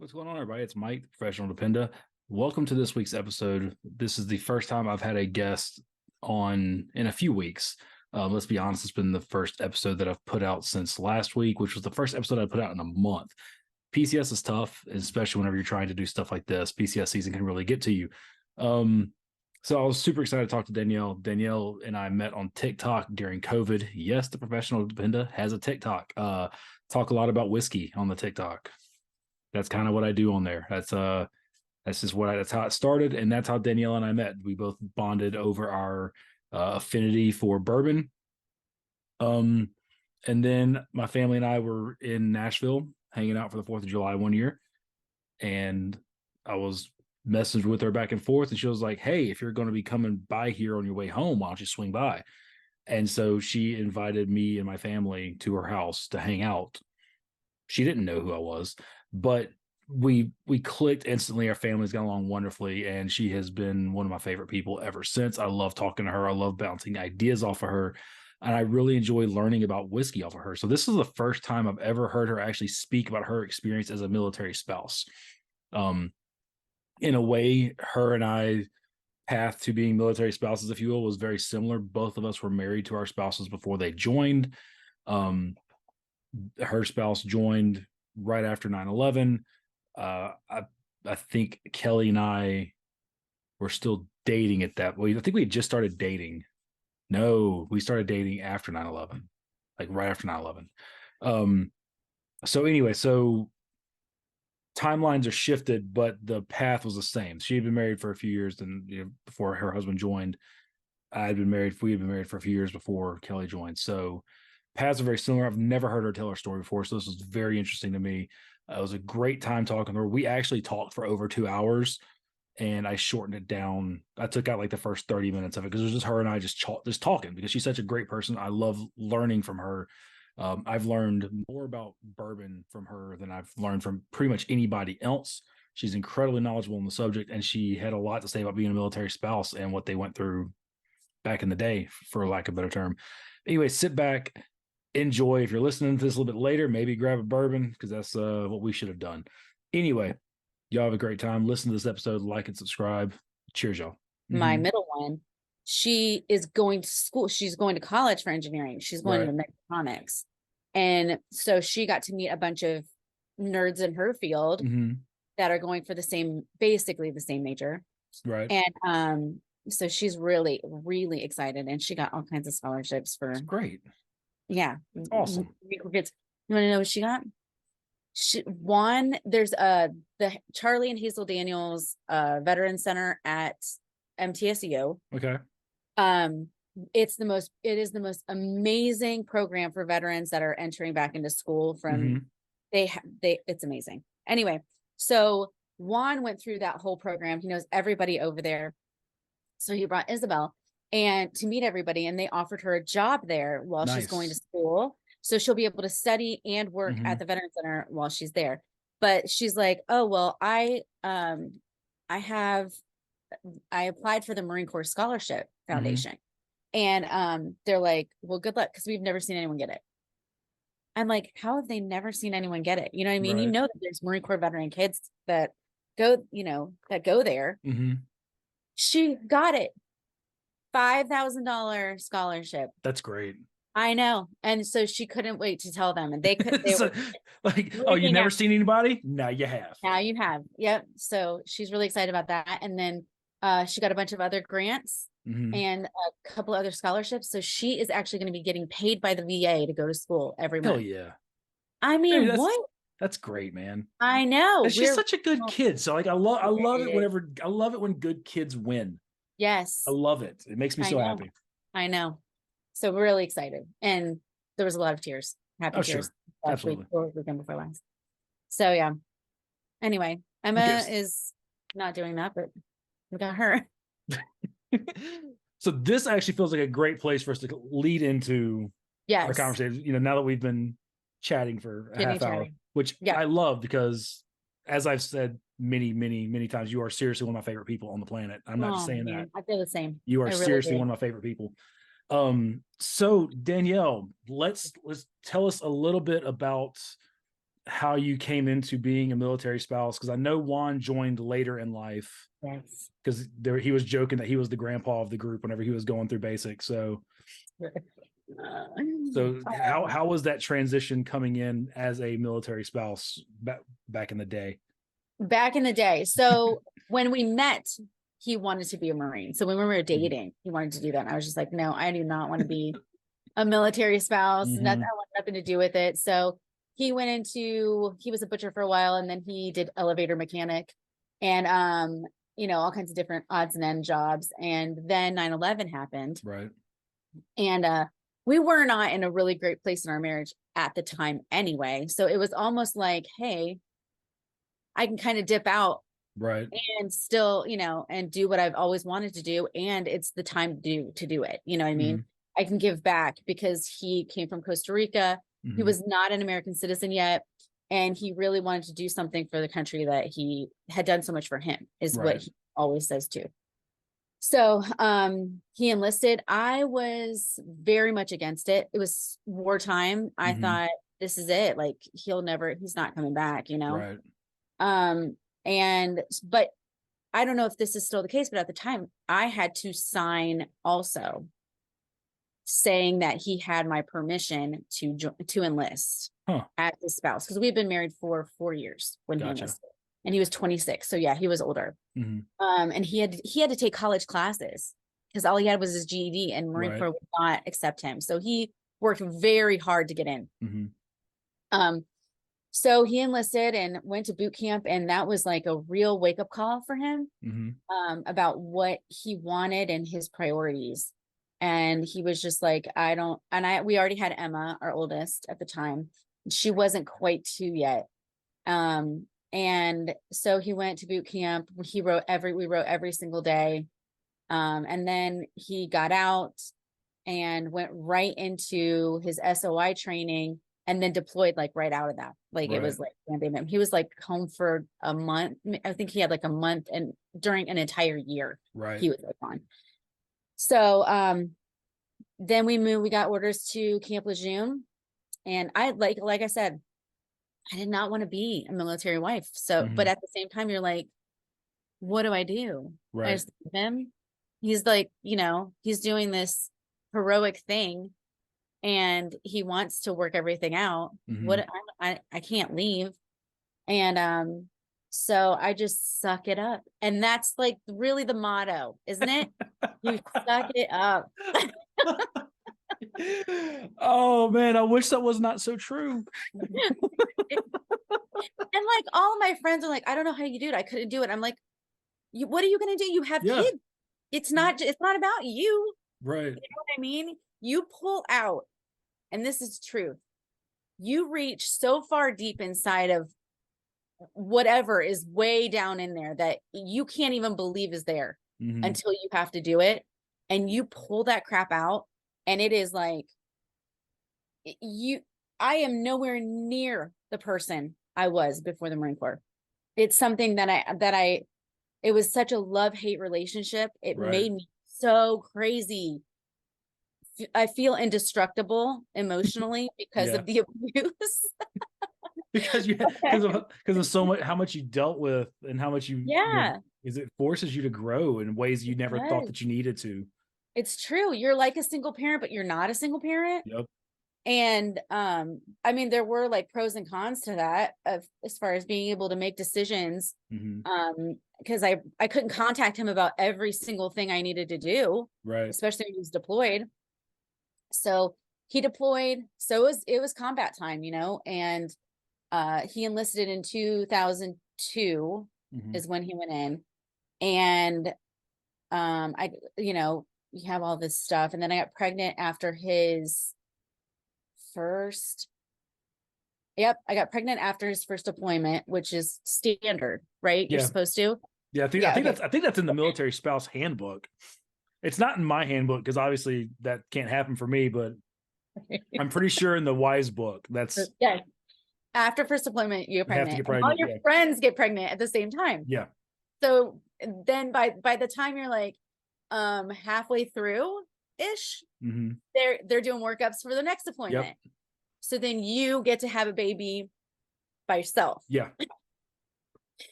What's going on, everybody? It's Mike, the Professional Dependa. Welcome to this week's episode. This is the first time I've had a guest on in a few weeks. Let's be honest, it's been the first episode that I've put out since last week, which was the first episode I put out in a month. PCS is tough, especially whenever you're trying to do stuff like this. PCS season can really get to you. So I was super excited to talk to Danielle. Danielle and I met on TikTok during COVID. Yes, the Professional Dependa has a TikTok. Talk a lot about whiskey on the TikTok. That's kind of what I do on there. That's that's how it started, and that's how Danielle and I met. We both bonded over our affinity for bourbon. And then my family and I were in Nashville hanging out for the 4th of July one year, and I was messaging with her back and forth, and she was like, "Hey, if you're going to be coming by here on your way home, why don't you swing by?" And so she invited me and my family to her house to hang out. She didn't know who I was, but we clicked instantly. Our families got along wonderfully, and she has been one of my favorite people ever since. I love talking to her. I love bouncing ideas off of her, and I really enjoy learning about whiskey off of her. So this is the first time I've ever heard her actually speak about her experience as a military spouse. In a way, her and I path to being military spouses, if you will, was very similar. Both of us were married to our spouses before they joined. Her spouse joined right after 9/11. I think Kelly and I were still dating at that point. I think we had just started dating. No, we started dating after 9/11, like right after 9/11. So anyway, so timelines are shifted, but the path was the same. She had been married for a few years, and before her husband joined. We had been married for a few years before Kelly joined. So paths are very similar. I've never heard her tell her story before, so this was very interesting to me. It was a great time talking to her. We actually talked for over 2 hours, and I shortened it down. I took out like the first 30 minutes of it because it was just her and I just talking, because she's such a great person. I love learning from her. I've learned more about bourbon from her than I've learned from pretty much anybody else. She's incredibly knowledgeable on the subject, and she had a lot to say about being a military spouse and what they went through back in the day, for lack of a better term. Anyway, sit back, enjoy. If you're listening to this a little bit later, maybe grab a bourbon, because that's what we should have done. Anyway, y'all have a great time. Listen to this episode, like and subscribe. Cheers, y'all. My middle one, she is going to school. She's going to college for engineering. She's going to mechatronics. And so she got to meet a bunch of nerds in her field that are going for basically the same major. Right. And so she's really, really excited. And she got all kinds of scholarships for. That's great. Yeah. Awesome. You want to know what she got? There's the Charlie and Hazel Daniels Veteran Center at MTSU. Okay. It is the most amazing program for veterans that are entering back into school from it's amazing. Anyway, so Juan went through that whole program. He knows everybody over there. So he brought Isabel and to meet everybody, and they offered her a job there while she's going to school. So she'll be able to study and work at the Veteran Center while she's there. But she's like, "Oh, well, I applied for the Marine Corps Scholarship Foundation." And they're like, "Well, good luck, because we've never seen anyone get it." I'm like, how have they never seen anyone get it? You know what I mean? Right. You know that there's Marine Corps veteran kids that go there. She got it. $5,000 scholarship. That's great. I know. And so she couldn't wait to tell them. And they could so, oh, you've never seen anybody? Now you have. Now you have. Yep. So she's really excited about that. And then she got a bunch of other grants and a couple other scholarships. So she is actually going to be getting paid by the VA to go to school every month. Hell yeah. I mean, what? That's great, man. I know. She's such a good kid. So I love it when good kids win. Yes. I love it. It makes me so happy. I know. So we're really excited. And there was a lot of tears. Happy tears. Sure. Absolutely. Weekend before last. So yeah. Anyway, Emma is not doing that, but we got her. So this actually feels like a great place for us to lead into our conversation. Now that we've been chatting for a half hour, which I love, because as I've said many, many, many times, you are seriously one of my favorite people on the planet. I'm not just saying that. I feel the same. You are seriously one of my favorite people. So Danielle, let's tell us a little bit about how you came into being a military spouse, because I know Juan joined later in life. Yes. Because he was joking that he was the grandpa of the group whenever he was going through basic. So how was that transition coming in as a military spouse back in the day? Back in the day. So when we met, he wanted to be a Marine. So when we were dating, he wanted to do that. And I was just like, no, I do not want to be a military spouse. Mm-hmm. Nothing, I want nothing to do with it. So he was a butcher for a while, and then he did elevator mechanic and all kinds of different odds and end jobs. And then 9/11 happened. Right. And we were not in a really great place in our marriage at the time anyway. So it was almost like, hey, I can kind of dip out Right. and still, and do what I've always wanted to do. And it's the time to do it. You know what I mean? I can give back because he came from Costa Rica. He was not an American citizen yet. And he really wanted to do something for the country that he had done so much for him, is what he always says too. So he enlisted. I was very much against it. It was wartime. I thought, this is it. Like, he's not coming back, Right. But I don't know if this is still the case, but at the time I had to sign also saying that he had my permission to enlist as his spouse, because we've been married for 4 years when he enlisted, and he was 26. So yeah, he was older. And he had to take college classes because all he had was his GED, and Marine Corps would not accept him. So he worked very hard to get in. So he enlisted and went to boot camp, and that was like a real wake up call for him about what he wanted and his priorities. And he was just like, we already had Emma, our oldest at the time. She wasn't quite 2 yet. And so he went to boot camp. We wrote every single day. And then he got out and went right into his SOI training, and then deployed like right out of that. Like it was like, he was like home for a month. I think he had like a month, and during an entire year, he was like on. So, then we got orders to Camp Lejeune, and I like I said, I did not want to be a military wife. So, but at the same time, you're like, what do I do? I just leave him. He's like, he's doing this heroic thing, and he wants to work everything out. What I can't leave. And so I just suck it up. And that's like really the motto, isn't it? You suck it up. Oh man, I wish that was not so true. And like all of my friends are like, I don't know how you do it. I couldn't do it. I'm like, what are you going to do? You have kids. It's not about you. Right. You know what I mean? You pull out, and this is true. You reach so far deep inside of whatever is way down in there that you can't even believe is there until you have to do it. And you pull that crap out, and it is like, I am nowhere near the person I was before the Marine Corps. It's something that it was such a love-hate relationship. It made me so crazy. I feel indestructible emotionally because of the abuse. because of so much, how much you dealt with, and how much it forces you to grow in ways you never thought that you needed to. It's true. You're like a single parent, but you're not a single parent. Yep. And I mean, there were like pros and cons to that, as far as being able to make decisions. Because I couldn't contact him about every single thing I needed to do, especially when he was deployed. So he deployed. So it was combat time, and he enlisted in 2002 is when he went in. And you have all this stuff. And then I got pregnant after his first. Yep. I got pregnant after his first deployment, which is standard, right? You're supposed to. Yeah. I think that's in the military spouse handbook. It's not in my handbook, because obviously that can't happen for me, but I'm pretty sure in the WISE book, that's after first deployment, you get pregnant. Have to get pregnant. All your friends get pregnant at the same time. Yeah. So then by the time you're like halfway through ish, they're doing workups for the next deployment. So then you get to have a baby by yourself. Yeah.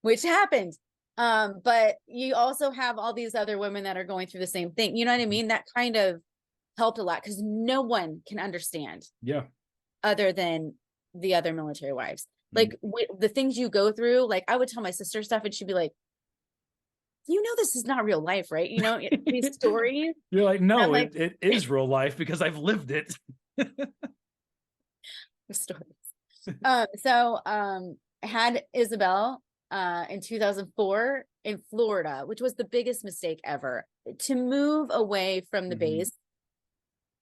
Which happened. But you also have all these other women that are going through the same thing. You know what I mean? That kind of helped a lot because no one can understand. Yeah. Other than the other military wives. Like the things you go through, like I would tell my sister stuff and she'd be like, you know, this is not real life, right? You know, these stories. You're like, no, like, it is real life because I've lived it. Stories. I had Isabel in 2004 in Florida, which was the biggest mistake ever, to move away from the base.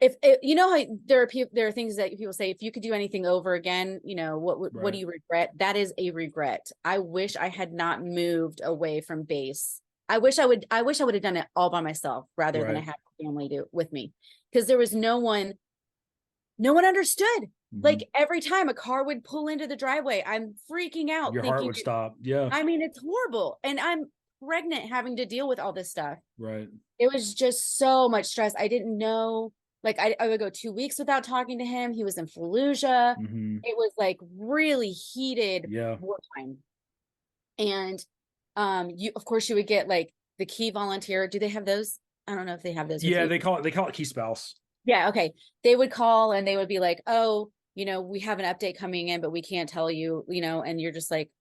If you know how there are things that people say, if you could do anything over again, you know, what do you regret? That is a regret. I wish I had not moved away from base. I wish I would have done it all by myself rather than I had a family do with me, because there was no one understood. Like every time a car would pull into the driveway, I'm freaking out. Your heart would stop. Yeah. I mean, it's horrible. And I'm pregnant having to deal with all this stuff. Right. It was just so much stress. I didn't know, like I would go 2 weeks without talking to him. He was in Fallujah. It was like really heated wartime. And of course you would get like the key volunteer. Do they have those? I don't know if they have those. Yeah, they call it key spouse. Yeah, okay. They would call and they would be like, oh, you know, we have an update coming in, but we can't tell you, you know, and you're just like,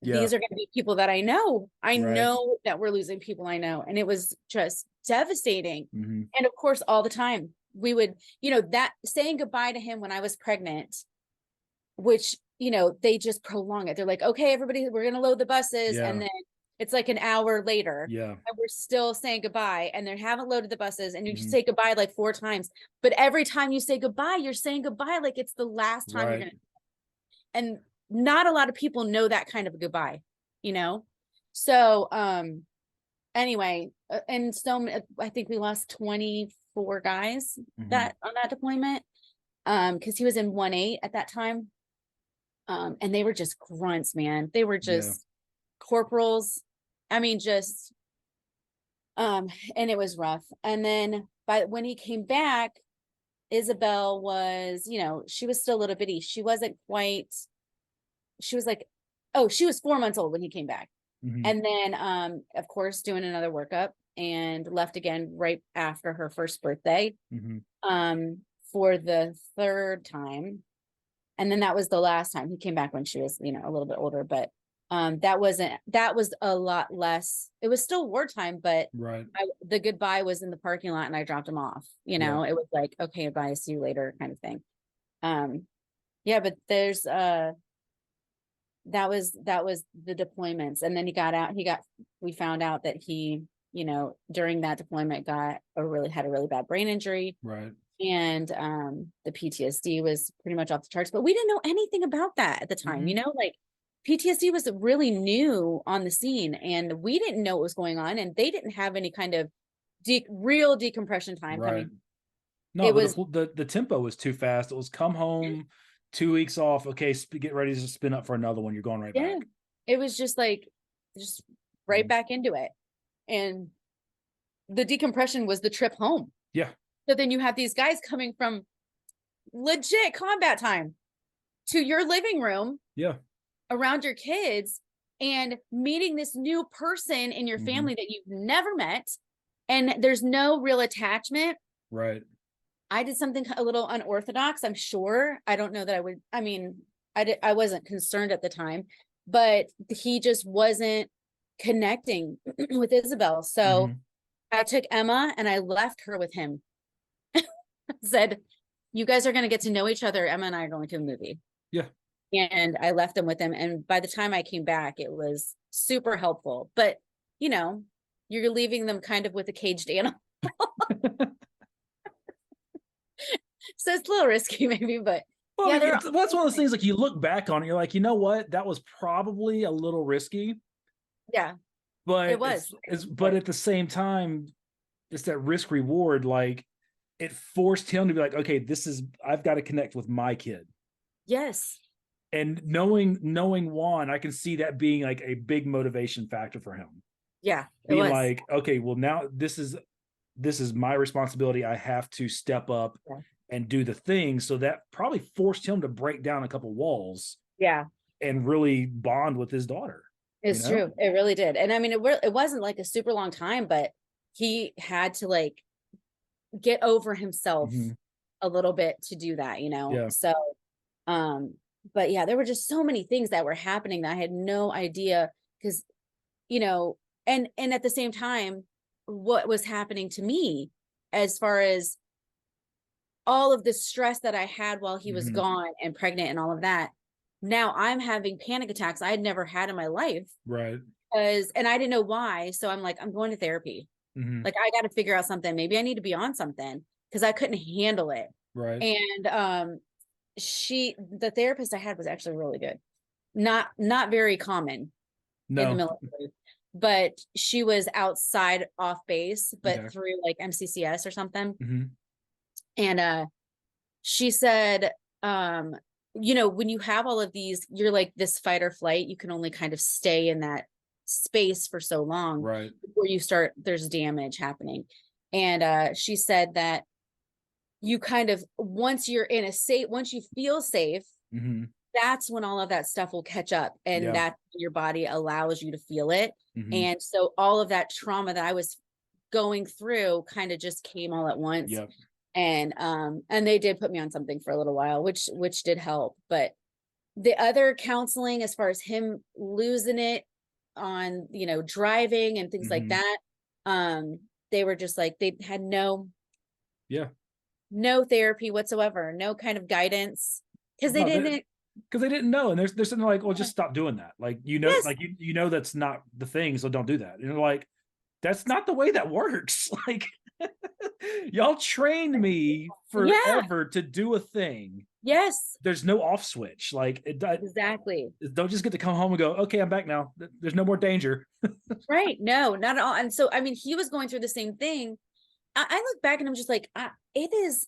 these are going to be people that I know. I know that we're losing people I know. And it was just devastating. And of course, all the time we would, you know, that saying goodbye to him when I was pregnant, which, you know, they just prolong it. They're like, okay, everybody, we're going to load the buses. And then it's like an hour later. And we're still saying goodbye and they haven't loaded the buses and you say goodbye like 4 times. But every time you say goodbye, you're saying goodbye like it's the last time you're going to. And not a lot of people know that kind of a goodbye, you know? So, anyway, and so I think we lost 24 guys that on that deployment. Cause he was in 1-8 at that time. And they were just grunts, man. They were just corporals. I mean, just, and it was rough. And then when he came back, Isabel was, you know, she was still a little bitty. She wasn't quite, she was like, oh, she was 4 months old when he came back. And then, of course, doing another workup and left again right after her first birthday, for the 3rd time. And then that was the last time he came back when she was, you know, a little bit older, but that was a lot less. It was still wartime, but the goodbye was in the parking lot and I dropped him off, you know. It was like, okay, bye, see you later kind of thing. But there's that was the deployments. And then he got out, we found out that he, you know, during that deployment had a really bad brain injury. And the PTSD was pretty much off the charts, but we didn't know anything about that at the time. You know, like PTSD was really new on the scene and we didn't know what was going on and they didn't have any kind of real decompression time coming. No, it was the tempo was too fast. It was come home, 2 weeks off. Okay, get ready to spin up for another one. You're going right back. It was just like, right back into it. And the decompression was the trip home. So then you have these guys coming from legit combat time to your living room. Around your kids and meeting this new person in your family that you've never met. And there's no real attachment. I did something a little unorthodox, I'm sure. I don't know that I would, I mean, I wasn't concerned at the time, but he just wasn't connecting with Isabel. So I took Emma and I left her with him. Said, you guys are going to get to know each other. Emma and I are going to a movie. And I left them with him. And by the time I came back, it was super helpful. But, you know, you're leaving them kind of with a caged animal. So it's a little risky maybe, but that's one of those things, like you look back on it, you're like, you know what? That was probably a little risky. But it was. But at the same time, it's that risk reward. Like it forced him to be like, okay, I've got to connect with my kid. And knowing Juan, I can see that being like a big motivation factor for him. Being like, okay, well now this is my responsibility. I have to step up and do the thing. So that probably forced him to break down a couple walls. and really bond with his daughter. It's true. It really did. And I mean, it wasn't like a super long time, but he had to like get over himself a little bit to do that, Yeah. So, but yeah, there were just so many things that were happening that I had no idea because, and at the same time, what was happening to me as far as all of the stress that I had while he was gone and pregnant and all of that. Now I'm having panic attacks I had never had in my life. Right. And I didn't know why. So I'm like, I'm going to therapy. Like, I got to figure out something. Maybe I need to be on something because I couldn't handle it. Right. And the therapist I had was actually really good. Not very common in the military, but she was outside off base, but through like MCCS or something. And she said, when you have all of these, you're like this fight or flight, you can only kind of stay in that space for so long before you start, there's damage happening. And she said that you kind of, once you're in a safe, once you feel safe, that's when all of that stuff will catch up, and that your body allows you to feel it. And so all of that trauma that I was going through kind of just came all at once. And they did put me on something for a little while, which did help. But the other counseling, as far as him losing it on, driving and things like that, they were just like, they had no therapy whatsoever, no kind of guidance, because they didn't know. And there's something like, well, just stop doing that. Like, Yes. like, that's not the thing. So don't do that. And you're like, that's not the way that works. Like, y'all trained me forever to do a thing. Yes. There's no off switch. Like, exactly. Don't just get to come home and go, okay, I'm back now. There's no more danger. Right. No, not at all. And so, I mean, he was going through the same thing. I look back and I'm just like, it is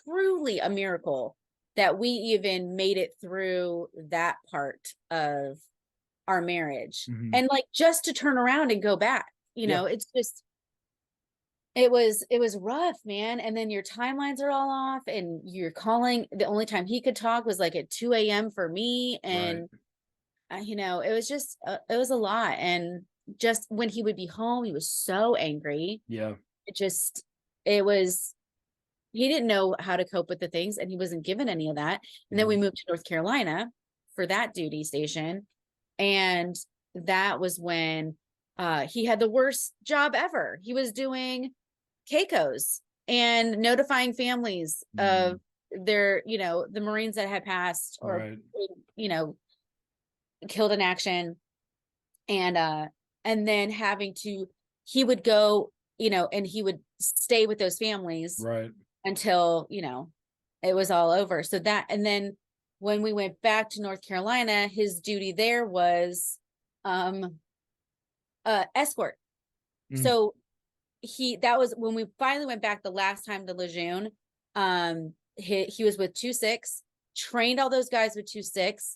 truly a miracle that we even made it through that part of our marriage. And like, just to turn around and go back, it's just, it was rough, man. And then your timelines are all off, and you're calling. The only time he could talk was like at 2 a.m. for me. And, it was just, it was a lot. And just when he would be home, he was so angry. Yeah. He didn't know how to cope with the things, and he wasn't given any of that. And then we moved to North Carolina for that duty station. And that was when he had the worst job ever. He was doing Keikos and notifying families of their, the Marines that had passed or, killed in action. And then he would go, and he would stay with those families until, it was all over. So that, and then when we went back to North Carolina, his duty there was escort. So that was when we finally went back the last time to Lejeune. He was with 2-6, trained all those guys with 2-6,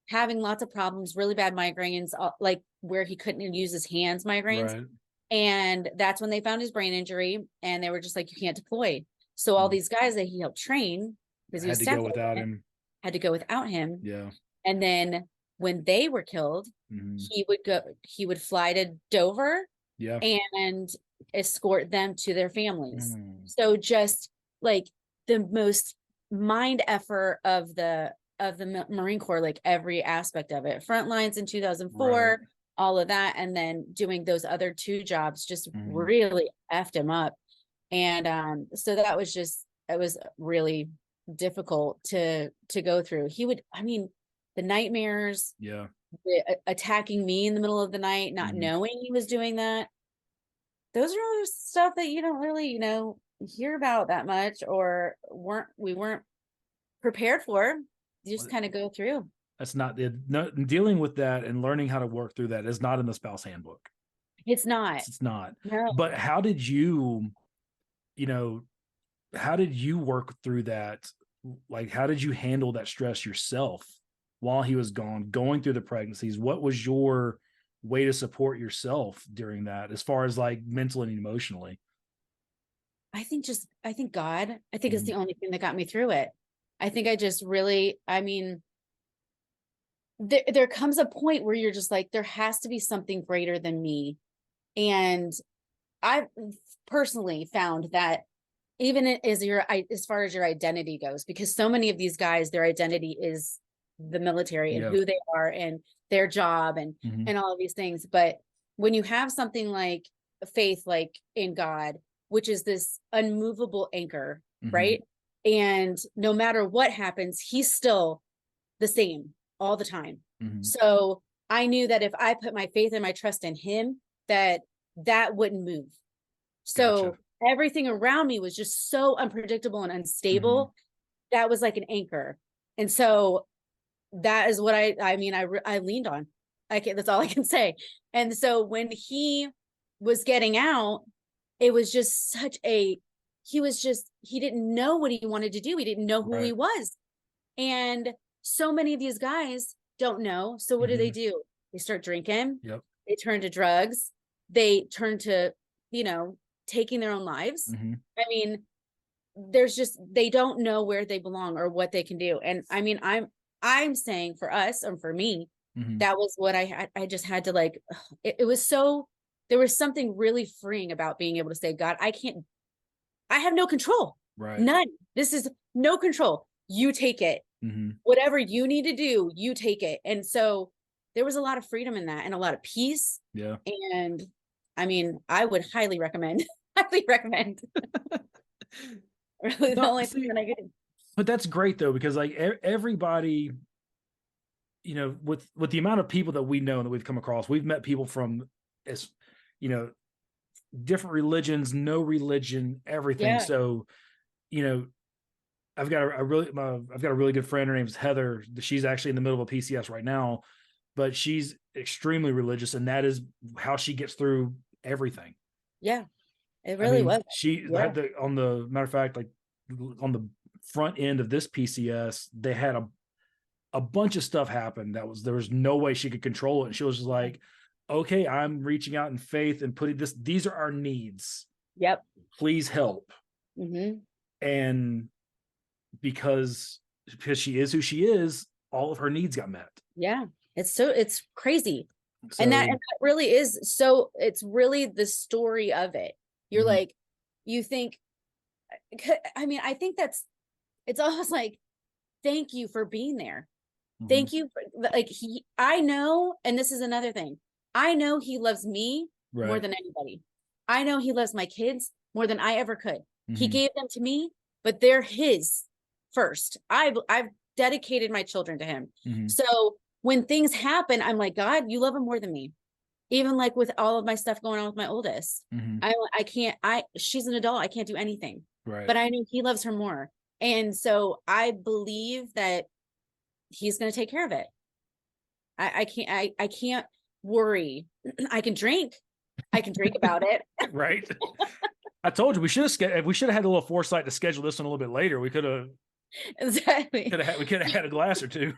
having lots of problems, really bad migraines, like where he couldn't use his hands, migraines. And that's when they found his brain injury, and they were just like, you can't deploy. So all these guys that he helped train, because he was had to go without him. Had to go without him. Yeah. And then when they were killed, he would fly to Dover and escort them to their families. So just like the most mind effort of the Marine Corps, like every aspect of it, front lines in 2004, all of that. And then doing those other 2 jobs just really effed him up. And so that was just, it was really difficult to go through. The nightmares, attacking me in the middle of the night, not knowing he was doing that. Those are all stuff that you don't really, hear about that much, or we weren't prepared for. You just kind of go through. That's not dealing with that, and learning how to work through that is not in the spouse handbook. It's not. It's not. No. But how did you work through that? Like, how did you handle that stress yourself while he was gone, going through the pregnancies? What was your way to support yourself during that, as far as like mentally and emotionally? I think God, it's the only thing that got me through it. I think I just really, there comes a point where you're just like, there has to be something greater than me. And I've personally found that even as far as your identity goes, because so many of these guys, their identity is the military and who they are and their job and all of these things. But when you have something like faith, like in God, which is this unmovable anchor, right? And no matter what happens, he's still the same all the time. So I knew that if I put my faith and my trust in him, that wouldn't move. So everything around me was just so unpredictable and unstable. That was like an anchor. And so that is what I leaned on. That's all I can say. And so when he was getting out, it was just he didn't know what he wanted to do. He didn't know who he was. And so many of these guys don't know. So what do? They start drinking. They turn to drugs. They turn to, taking their own lives. I mean, they don't know where they belong or what they can do. And I mean, I'm saying for us and for me, that was what I had. I just had to it was so, there was something really freeing about being able to say, God, I have no control. None. This is no control. You take it. Whatever you need to do, you take it. And so there was a lot of freedom in that and a lot of peace. And I mean, I would highly recommend, really the only thing that I could. But that's great though, because everybody, with the amount of people that we know and that we've come across, we've met people from different religions, no religion, everything. So, I've got a really good friend. Her name's Heather. She's actually in the middle of a PCS right now, but she's extremely religious, and that is how she gets through everything. Yeah, it really was. She had on the matter of fact, on the front end of this PCS, they had a bunch of stuff happen there was no way she could control it, and she was just like, okay, I'm reaching out in faith and putting these are our needs. Please help. And because she is who she is, all of her needs got met. It's crazy. And that really is, so it's really the story of it. You're like, you think, I mean, I think it's almost like, thank you for being there. Thank you for, I know, and this is another thing, I know he loves me more than anybody. I know he loves my kids more than I ever could. He gave them to me, but they're his first. I've dedicated my children to him. So when things happen, I'm like, God, you love him more than me. Even with all of my stuff going on with my oldest, she's an adult. I can't do anything, but I know he loves her more. And so I believe that he's going to take care of it. I can't worry. I can drink about it. I told you we should have had a little foresight to schedule this one a little bit later. We could have we could have had a glass or two.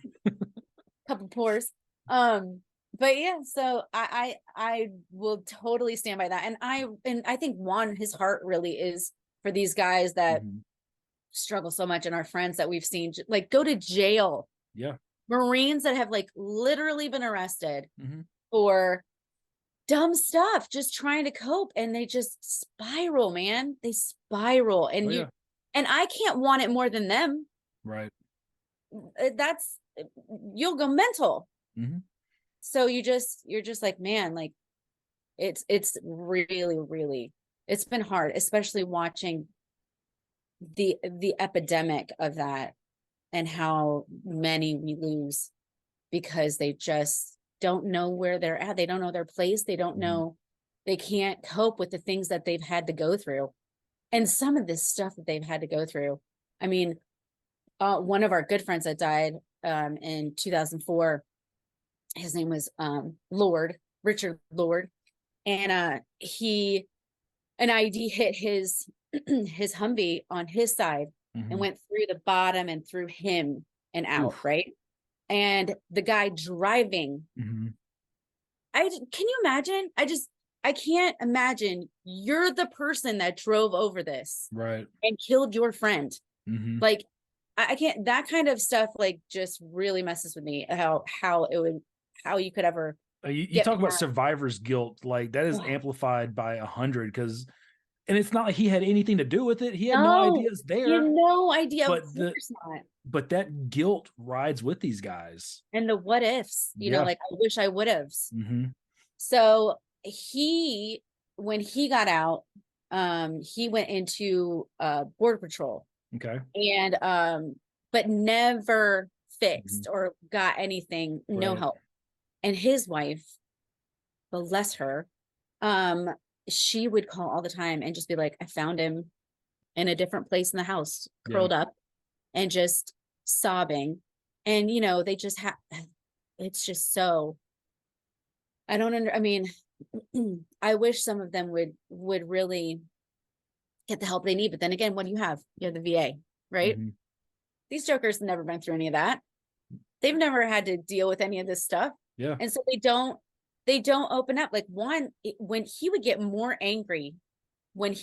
Couple pours. But yeah, so I will totally stand by that. And I think Juan, his heart really is for these guys that struggle so much, and our friends that we've seen go to jail. Marines that have literally been arrested for dumb stuff, just trying to cope, and they just spiral, man. They spiral, and and I can't want it more than them. You'll go mental. So you're just like, man, it's really, really, it's been hard, especially watching the epidemic of that and how many we lose because they just don't know where they're at. They don't know their place. They don't know, they can't cope with the things that they've had to go through. And some of this stuff that they've had to go through. I mean, one of our good friends that died in 2004, his name was Richard Lord. And an ID hit his Humvee on his side and went through the bottom and through him and out. Right. And the guy driving, can you imagine? I can't imagine you're the person that drove over this and killed your friend. I can't, that kind of stuff like just really messes with me, how you could ever You get talk about past. survivor's guilt, like that is Ugh. amplified by 100 because, and it's not like he had anything to do with it. He had no No, ideas you had there, no idea. Of but course not. that guilt rides with these guys. And the what ifs, Yeah. like I wish I would have. Mm-hmm. So when he got out, he went into border patrol, Okay. and but never Mm-hmm. fixed or got anything, no Right. help. And his wife, bless her, um, she would call all the time and just be like, I found him in a different place in the house, Yeah. curled up and just sobbing. And they just have, it's just so, I mean, I wish some of them would really get the help they need. But then again, what do you have? You have the VA, right? Mm-hmm. These jokers have never been through any of that. They've never had to deal with any of this stuff. Yeah. And so they don't open up. Like when he would get more angry, when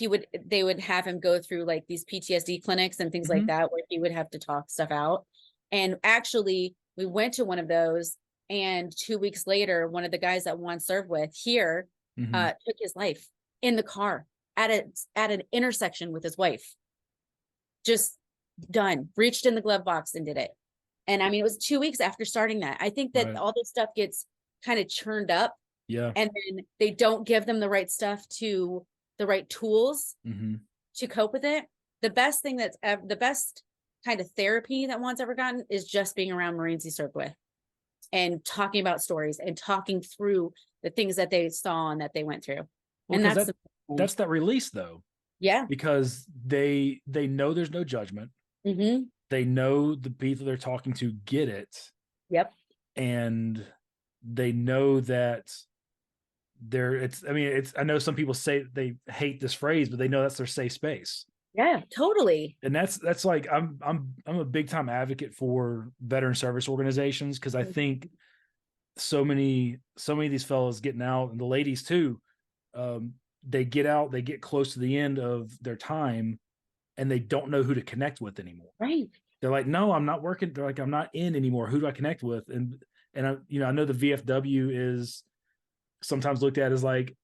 they would have him go through like these PTSD clinics and things like Mm-hmm. that, where he would have to talk stuff out. And actually we went to one of those, and 2 weeks later, one of the guys that Juan served with here Mm-hmm. took his life in the car at an intersection with his wife. Just done, reached in the glove box and did it. And I mean, it was 2 weeks after starting that. I think that Right. all this stuff gets kind of churned up, Yeah. and then they don't give them the right stuff, to the right tools Mm-hmm. to cope with it. The best thing the best kind of therapy that Juan's ever gotten is just being around Marines he served with and talking about stories and talking through the things that they saw and that they went through. Well, And because that's that release though, yeah. because they know there's no judgment. Mm-hmm. They know the people they're talking to get it. Yep. And they know that I know some people say they hate this phrase, but they know that's their safe space. Yeah, totally. And that's like, I'm a big time advocate for veteran service organizations, because I think so many of these fellows getting out, and the ladies too, they get out, they get close to the end of their time, and they don't know who to connect with anymore. Right. They're like, no, I'm not working. They're like, I'm not in anymore. Who do I connect with? And I, I know the VFW is sometimes looked at as like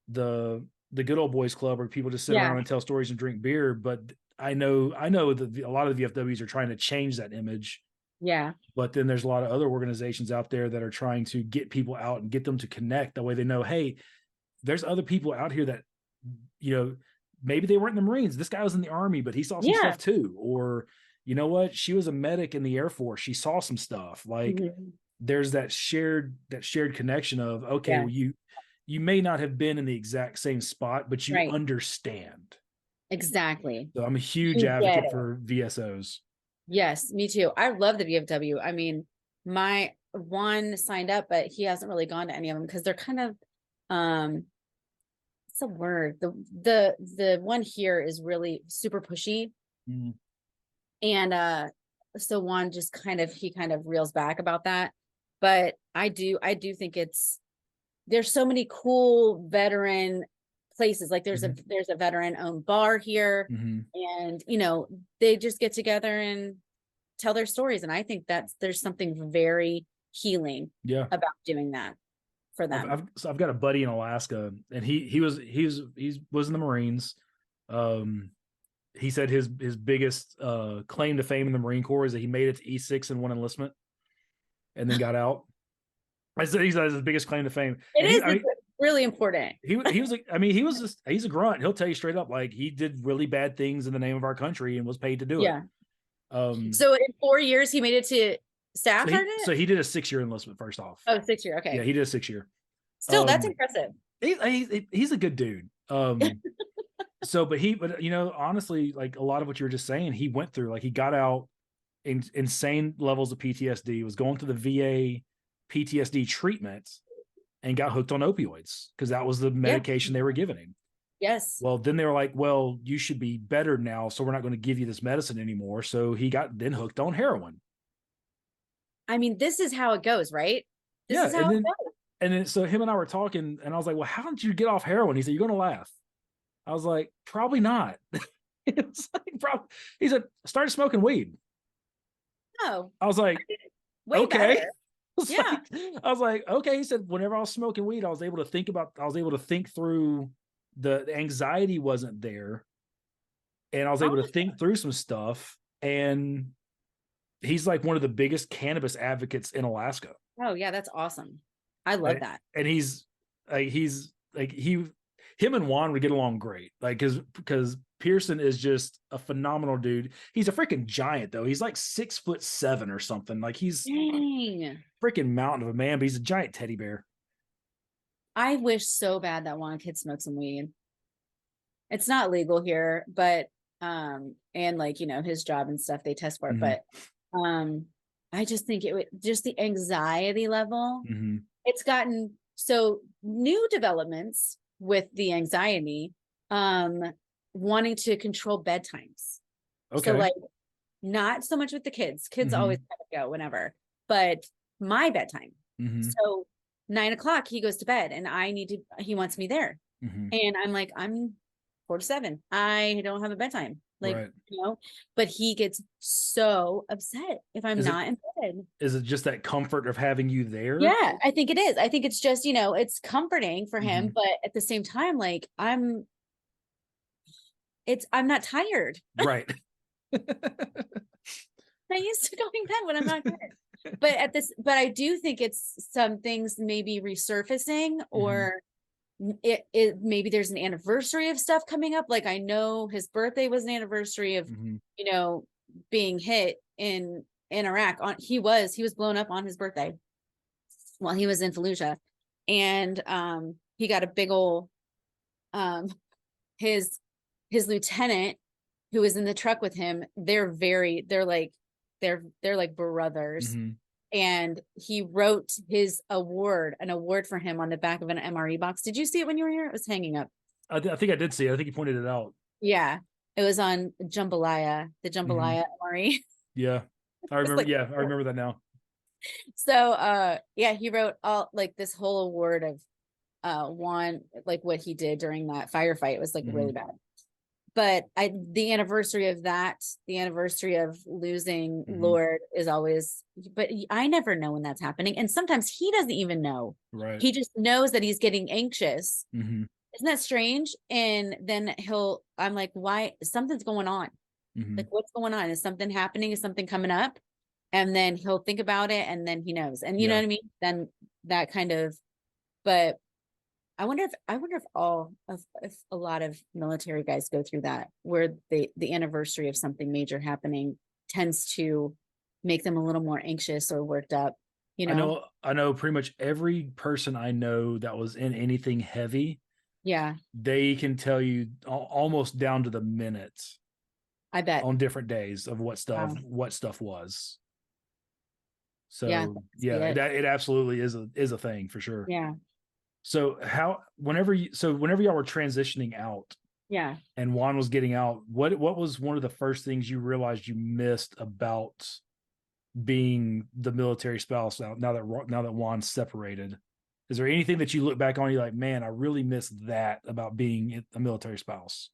the good old boys club where people just sit around and tell stories and drink beer. But I know that a lot of the VFWs are trying to change that image. Yeah. But then there's a lot of other organizations out there that are trying to get people out and get them to connect. That way they know, hey, there's other people out here that, maybe they weren't in the Marines. This guy was in the Army, but he saw some stuff too. Or, you know what? She was a medic in the Air Force. She saw some stuff. Like there's that shared connection of, okay, well, you may not have been in the exact same spot, but you understand. Exactly. So I'm a huge advocate for VSOs. Yes, me too. I love the VFW. I mean, my one signed up, but he hasn't really gone to any of them because they're kind of, what's the word? The one here is really super pushy. Mm. And so Juan just kind of reels back about that. But I do think there's so many cool veteran places. Like there's a veteran owned bar here, and they just get together and tell their stories. And I think there's something very healing about doing that for them. I've got a buddy in Alaska, and he was in the Marines. He said his biggest claim to fame in the Marine Corps is that he made it to E6 in one enlistment and then got out. I said he's his biggest claim to fame. It's really important. He was like, he's a grunt. He'll tell you straight up, like he did really bad things in the name of our country and was paid to do it. So in 4 years he made it to staff sergeant? So he did a 6-year enlistment first off. Oh, 6 year. Okay. Yeah, he did a 6-year. Still, that's impressive. He's a good dude. But honestly, like a lot of what you were just saying, he went through, like he got out in insane levels of PTSD, was going through the VA PTSD treatment and got hooked on opioids because that was the medication they were giving him. Yes. Well, then they were like, well, you should be better now, so we're not going to give you this medicine anymore. So he got then hooked on heroin. I mean, this is how it goes, right? This is how it goes. And then so him and I were talking, and I was like, well, how did you get off heroin? He said, you're going to laugh. I was like, probably not. He said, started smoking weed. Oh, I was like, way okay. better. Yeah. I was like, okay. He said, whenever I was smoking weed, I was able to think through the anxiety wasn't there. And I was able to think through some stuff. And he's like one of the biggest cannabis advocates in Alaska. Oh yeah, that's awesome. I love that. And he's like him and Juan would get along great. Like because Pearson is just a phenomenal dude. He's a freaking giant though. He's like 6'7" or something. Like he's Dang. freaking mountain of a man, but he's a giant teddy bear. I wish so bad that Juan could smoke some weed. It's not legal here, but and like, you know, his job and stuff, they test for it. But I just think it would just the anxiety level. It's gotten so new developments with the anxiety, wanting to control bedtimes. Okay. So like not so much with the kids. Kids always kind of go whenever, but my bedtime. So 9 o'clock he goes to bed and he wants me there. And I'm like, I'm 4 to 7. I don't have a bedtime. Like, you know, but he gets so upset if I'm not in bed. Is it just that comfort of having you there? Yeah, I think it is. I think it's just, you know, it's comforting for him, but at the same time, like I'm not tired. Right. I used to going to bed when I'm not tired. But I do think it's some things maybe resurfacing or it maybe there's an anniversary of stuff coming up. Like I know his birthday was an anniversary of, you know, being hit in Iraq. He was blown up on his birthday while he was in Fallujah. And he got a big old his lieutenant who was in the truck with him, they're like brothers. And he wrote an award for him on the back of an MRE box. Did you see it when you were here? It was hanging up. I think I did see it. I think he pointed it out. Yeah. It was on Jambalaya, the Jambalaya MRE. Yeah. I remember. Like, I remember that now. So, yeah, he wrote all like this whole award of Juan, like what he did during that firefight. It was like really bad. But the anniversary of losing Lord is always, but I never know when that's happening. And sometimes he doesn't even know. Right. He just knows that he's getting anxious. Isn't that strange? And then I'm like, why? Something's going on. Like, what's going on? Is something happening? Is something coming up? And then he'll think about it and then he knows. And you know what I mean? Then that kind of, but I wonder if a lot of military guys go through that, where the anniversary of something major happening tends to make them a little more anxious or worked up. You know, I know pretty much every person I know that was in anything heavy. Yeah. They can tell you almost down to the minute. I bet on different days of what stuff was. So it absolutely is a thing for sure. Yeah. So whenever y'all were transitioning out, and Juan was getting out, what was one of the first things you realized you missed about being the military spouse now that Juan's separated? Is there anything that you look back on, you're like, man, I really missed that about being a military spouse?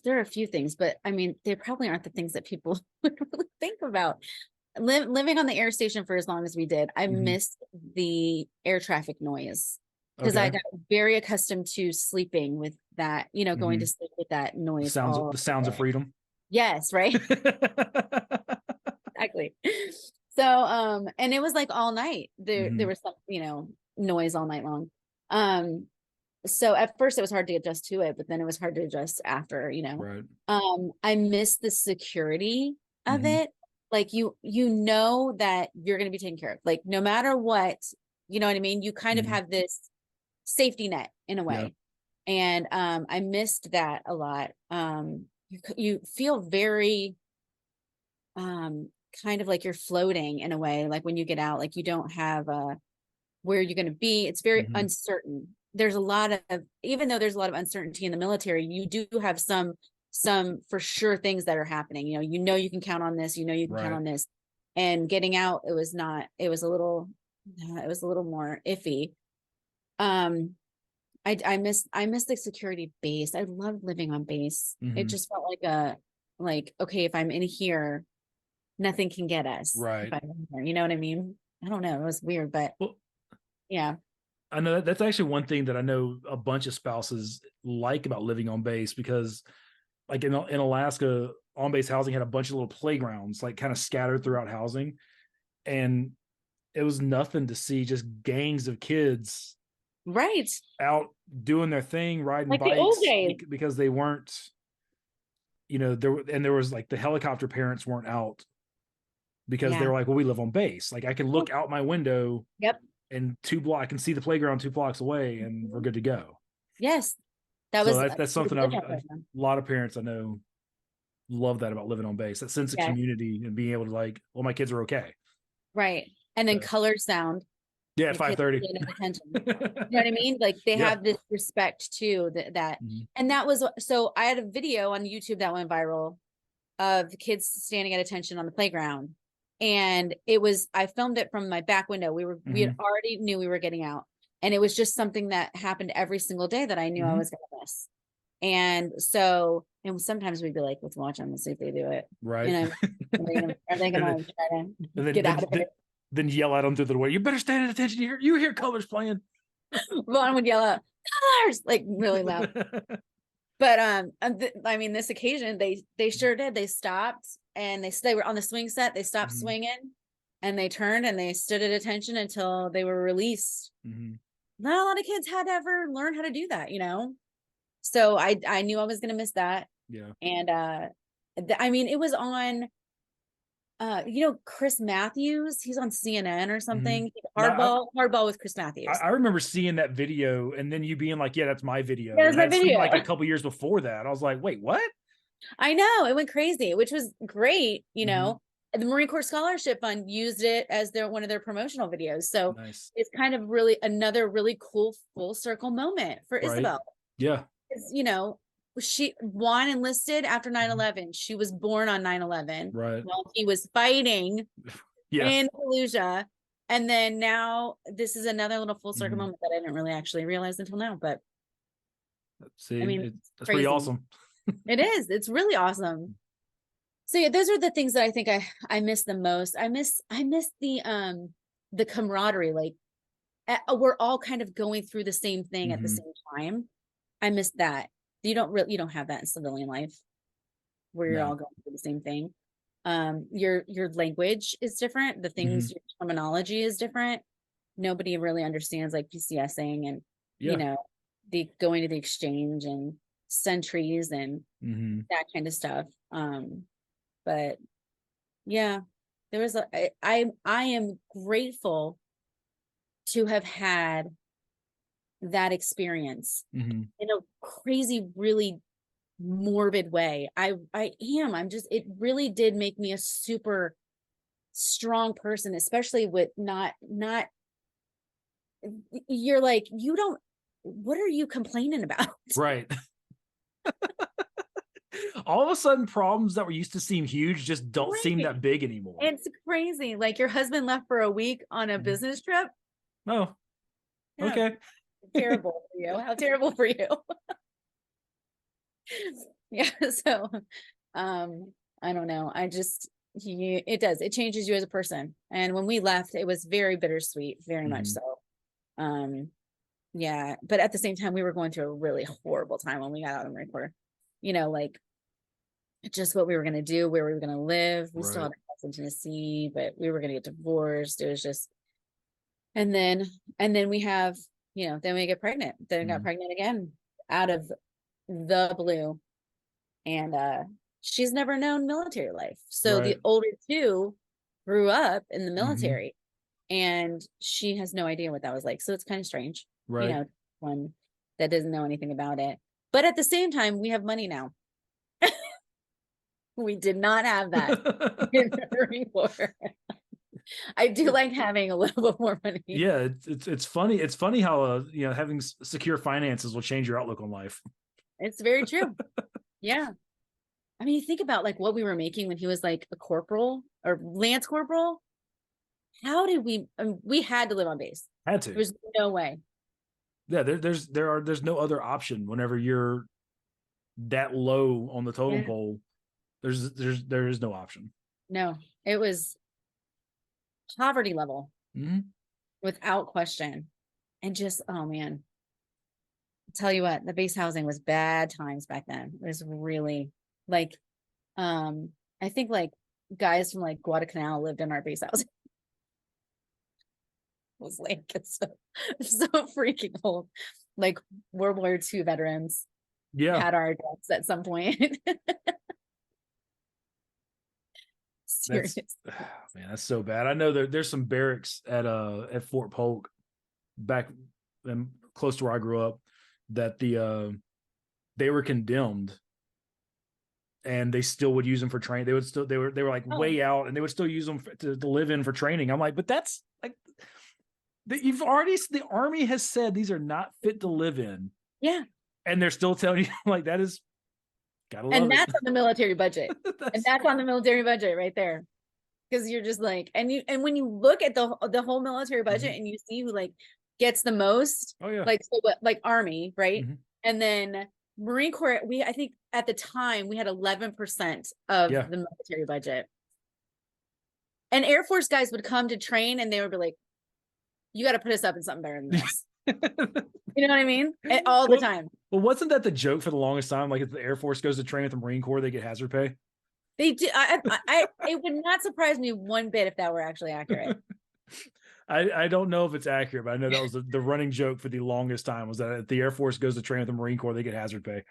There are a few things, but I mean, they probably aren't the things that people would really think about. Living on the air station for as long as we did, I missed the air traffic noise because I got very accustomed to sleeping with that, you know, going to sleep with that noise. The sounds of freedom. Yes, right. Exactly. So, and it was like all night. There was some, you know, noise all night long. So at first it was hard to adjust to it, but then it was hard to adjust after, you know. Right. I missed the security of it. Like you know that you're going to be taken care of, like no matter what, you know what I mean? You kind of have this safety net in a way. And I missed that a lot. You feel very kind of like you're floating in a way, like when you get out, like you don't have where you're going to be. It's very uncertain. There's a lot of, even though there's a lot of uncertainty in the military, you do have some for sure things that are happening. You know you can count on this, you can count on this. And getting out, it was a little more iffy. I miss the security base. I loved living on base. It just felt like okay, if I'm in here, nothing can get us. Right. You know what I mean? I don't know. It was weird, but yeah. I know that's actually one thing that I know a bunch of spouses like about living on base, because like in Alaska, on base housing had a bunch of little playgrounds like kind of scattered throughout housing. And it was nothing to see just gangs of kids right out doing their thing, riding like bikes, the old days. Because they weren't, there was like the helicopter parents weren't out because they were like, well, we live on base. Like I can look out my window. Yep. And I can see the playground 2 blocks away and we're good to go. Yes. That's something a lot of parents I know love that about living on base, that sense of community and being able to like, well, my kids are okay. Right. And then color sound. Yeah, 5:30. You know what I mean? Like they have this respect too, that and that was, so I had a video on YouTube that went viral of kids standing at attention on the playground. And I filmed it from my back window. We had already knew we were getting out. And it was just something that happened every single day that I knew I was going to miss. And so, and sometimes we'd be like, let's watch them and see if they do it. Right. Are they going to try to get out of it? Then yell at them through the door. You better stand at attention. You hear colors playing. Vaughn would yell out, colors, like really loud. But I mean, this occasion they sure did. They stopped and they were on the swing set. They stopped swinging and they turned and they stood at attention until they were released. Not a lot of kids had ever learned how to do that, So I knew I was going to miss that. Yeah. And I mean, it was on. Chris Matthews, he's on CNN or something. Hardball with Chris Matthews. I remember seeing that video and then you being like, yeah, that's my video. Yeah, that's my video. Like a couple years before that. I was like, wait, what? I know, it went crazy, which was great. The Marine Corps Scholarship Fund used it as one of their promotional videos. So nice. It's kind of really another really cool full circle moment for Isabel. Yeah. Juan enlisted after 9/11. She was born on 9/11. Right. While he was fighting in Fallujah. And then now this is another little full circle moment that I didn't really actually realize until now. But see, I mean, that's pretty awesome. It is. It's really awesome. So yeah, those are the things that I think I miss the most. I miss the camaraderie. Like we're all kind of going through the same thing at the same time. I miss that. You don't have that in civilian life where you're all going through the same thing. Your language is different. The things, your terminology is different. Nobody really understands like PCSing and, the going to the exchange and sentries and that kind of stuff. But yeah, there was I am grateful to have had that experience in a crazy, really morbid way. It really did make me a super strong person, especially with not you're like, what are you complaining about? Right. All of a sudden problems that were used to seem huge just don't seem that big anymore. It's crazy. Like your husband left for a week on a business trip. Oh, okay. Terrible for you. How terrible for you. Yeah. So, I don't know. It changes you as a person. And when we left, it was very bittersweet, very much so. Yeah. But at the same time, we were going through a really horrible time when we got out of the Marine Corps, like just what we were going to do, where we were going to live. We still had a house in Tennessee, but we were going to get divorced. It was just, and then we have, then we get pregnant, then got pregnant again out of the blue. And, she's never known military life. So the older two grew up in the military and she has no idea what that was like. So it's kind of strange, one that doesn't know anything about it. But at the same time, we have money now. We did not have that in the Marine Corps. I do like having a little bit more money. Yeah, it's funny. It's funny how having secure finances will change your outlook on life. It's very true. Yeah. I mean, you think about like what we were making when he was like a corporal or lance corporal. How did we had to live on base. Had to. There's no way. Yeah, there's no other option whenever you're that low on the totem pole. There is no option. No, it was poverty level Mm-hmm. without question. And just, oh man, I'll tell you what, the base housing was bad times back then. It was really like, I think like guys from like Guadalcanal lived in our base housing. It was like, it's so freaking old. Like World War II veterans Yeah. had our address at some point. Serious. Man, that's so bad. I know there's some barracks at Fort Polk back close to where I grew up that they were condemned and they still would use them for training. They were like way out and they would still use them to live in for training. I'm like, but that's like the Army has said these are not fit to live in. Yeah. And they're still telling you like that is gotta love and that's it. on the military budget. And that's on the military budget right there. Because you're just like, and when you look at the whole military budget and you see who like gets the most, like so what, like Army, right? And then Marine Corps, I think at the time we had 11% of the military budget. And Air Force guys would come to train and they would be like, you got to put us up in something better than this. You know what I mean? All the time. Well, wasn't that the joke for the longest time? Like if the Air Force goes to train with the Marine Corps, they get hazard pay. They do. It would not surprise me one bit if that were actually accurate. I don't know if it's accurate, but I know that was the running joke for the longest time was that if the Air Force goes to train with the Marine Corps, they get hazard pay.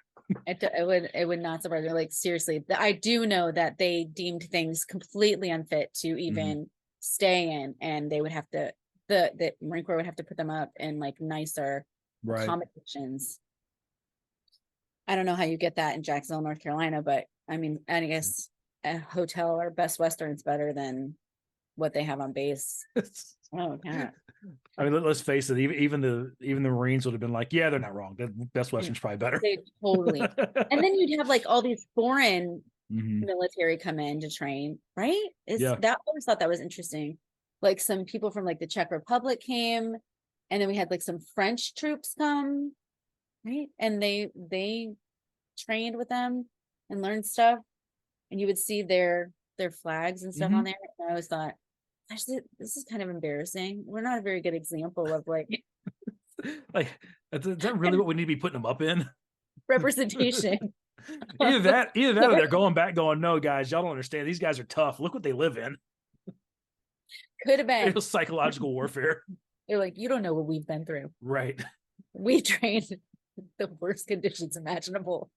It would not surprise me. Like seriously, I do know that they deemed things completely unfit to even stay in, and they would have to the Marine Corps would have to put them up in like nicer accommodations. I don't know how you get that in Jacksonville, North Carolina, but I mean, I guess a hotel or Best Western's better than what they have on base. Oh, yeah. I mean, let's face it. Even the Marines would have been like, "Yeah, they're not wrong. The Best Western's probably better." They totally. And then you'd have like all these foreign military come in to train, right? That I always thought that was interesting. Like some people from like the Czech Republic came, and then we had like some French troops come, right? And they trained with them and learned stuff, and you would see their flags and stuff on there. And I always thought, actually, this is kind of embarrassing. We're not a very good example of like is that really what we need to be putting them up in? Representation. Either that or they're going back going, no, guys, y'all don't understand. These guys are tough. Look what they live in. Could have been. It was psychological warfare. They're like, you don't know what we've been through. Right. We trained the worst conditions imaginable.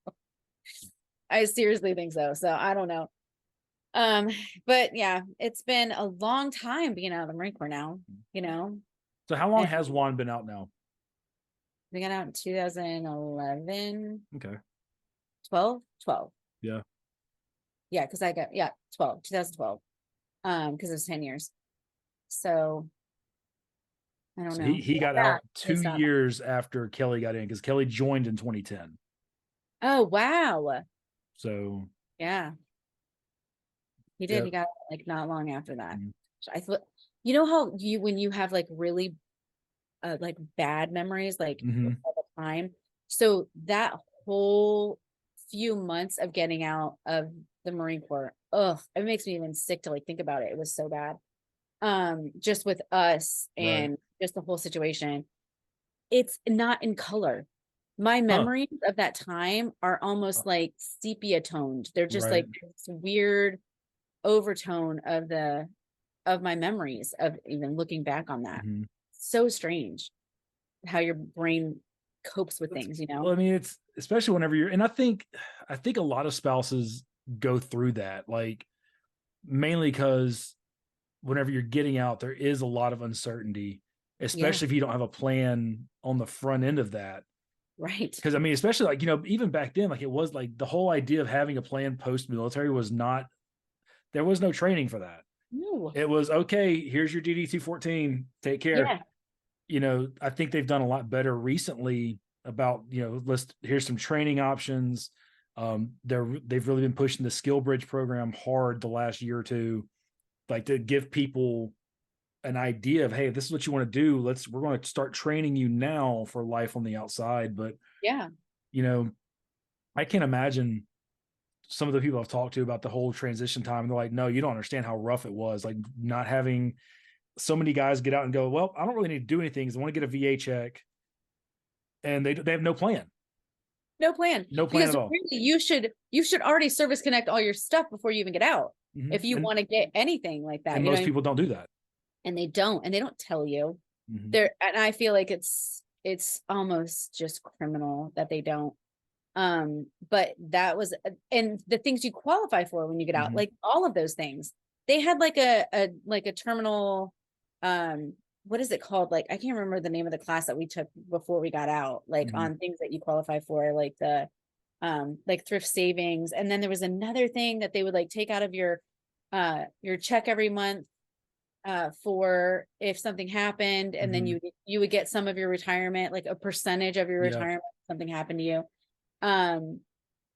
I seriously think so. So I don't know. But yeah, it's been a long time being out of the Marine Corps now, you know. So how long has Juan been out now? We got out in 2011. Okay. 12. Yeah. Yeah, because 2012. Because it was 10 years. So I don't know. He got out 2 years after Kelly got in because Kelly joined in 2010. Oh wow. So yeah. He did. He got like not long after that. I thought, you know how when you have like really like bad memories, like all the time. So that whole few months of getting out of the Marine Corps, it makes me even sick to like think about it. It was so bad. Just with us and just the whole situation. It's not in color. My memories of that time are almost like sepia toned. They're just like this weird overtone of my memories of even looking back on that. So strange how your brain copes with things, you know. Well, I mean, it's especially whenever and I think a lot of spouses go through that, like mainly because whenever you're getting out, there is a lot of uncertainty, especially if you don't have a plan on the front end of that. Right. Because I mean, especially like, you know, even back then, like it was like the whole idea of having a plan post-military was not, there was no training for that. No. It was, okay, here's your DD-214, take care. Yeah. You know, I think they've done a lot better recently about, you know, here's some training options. They've really been pushing the Skill Bridge program hard the last year or two, like to give people an idea of, hey, this is what you want to do. We're going to start training you now for life on the outside. But yeah, you know, I can't imagine some of the people I've talked to about the whole transition time, they're like, no, you don't understand how rough it was. Like not having so many guys get out and go, well, I don't really need to do anything because I want to get a VA check. And they have no plan. No plan. No plan because at all. Really, you should already service connect all your stuff before you even get out. Mm-hmm. If you want to get anything like that. And most people don't do that. And they don't tell you. Mm-hmm. And I feel like it's almost just criminal that they don't. But that was, and the things you qualify for when you get out, Mm-hmm. like all of those things, they had like a terminal, what is it called? Like, I can't remember the name of the class that we took before we got out, like Mm-hmm. on things that you qualify for, like the, like thrift savings. And then there was another thing that they would like take out of your check every month, for if something happened, and then you would get some of your retirement, like a percentage of your retirement, if something happened to you.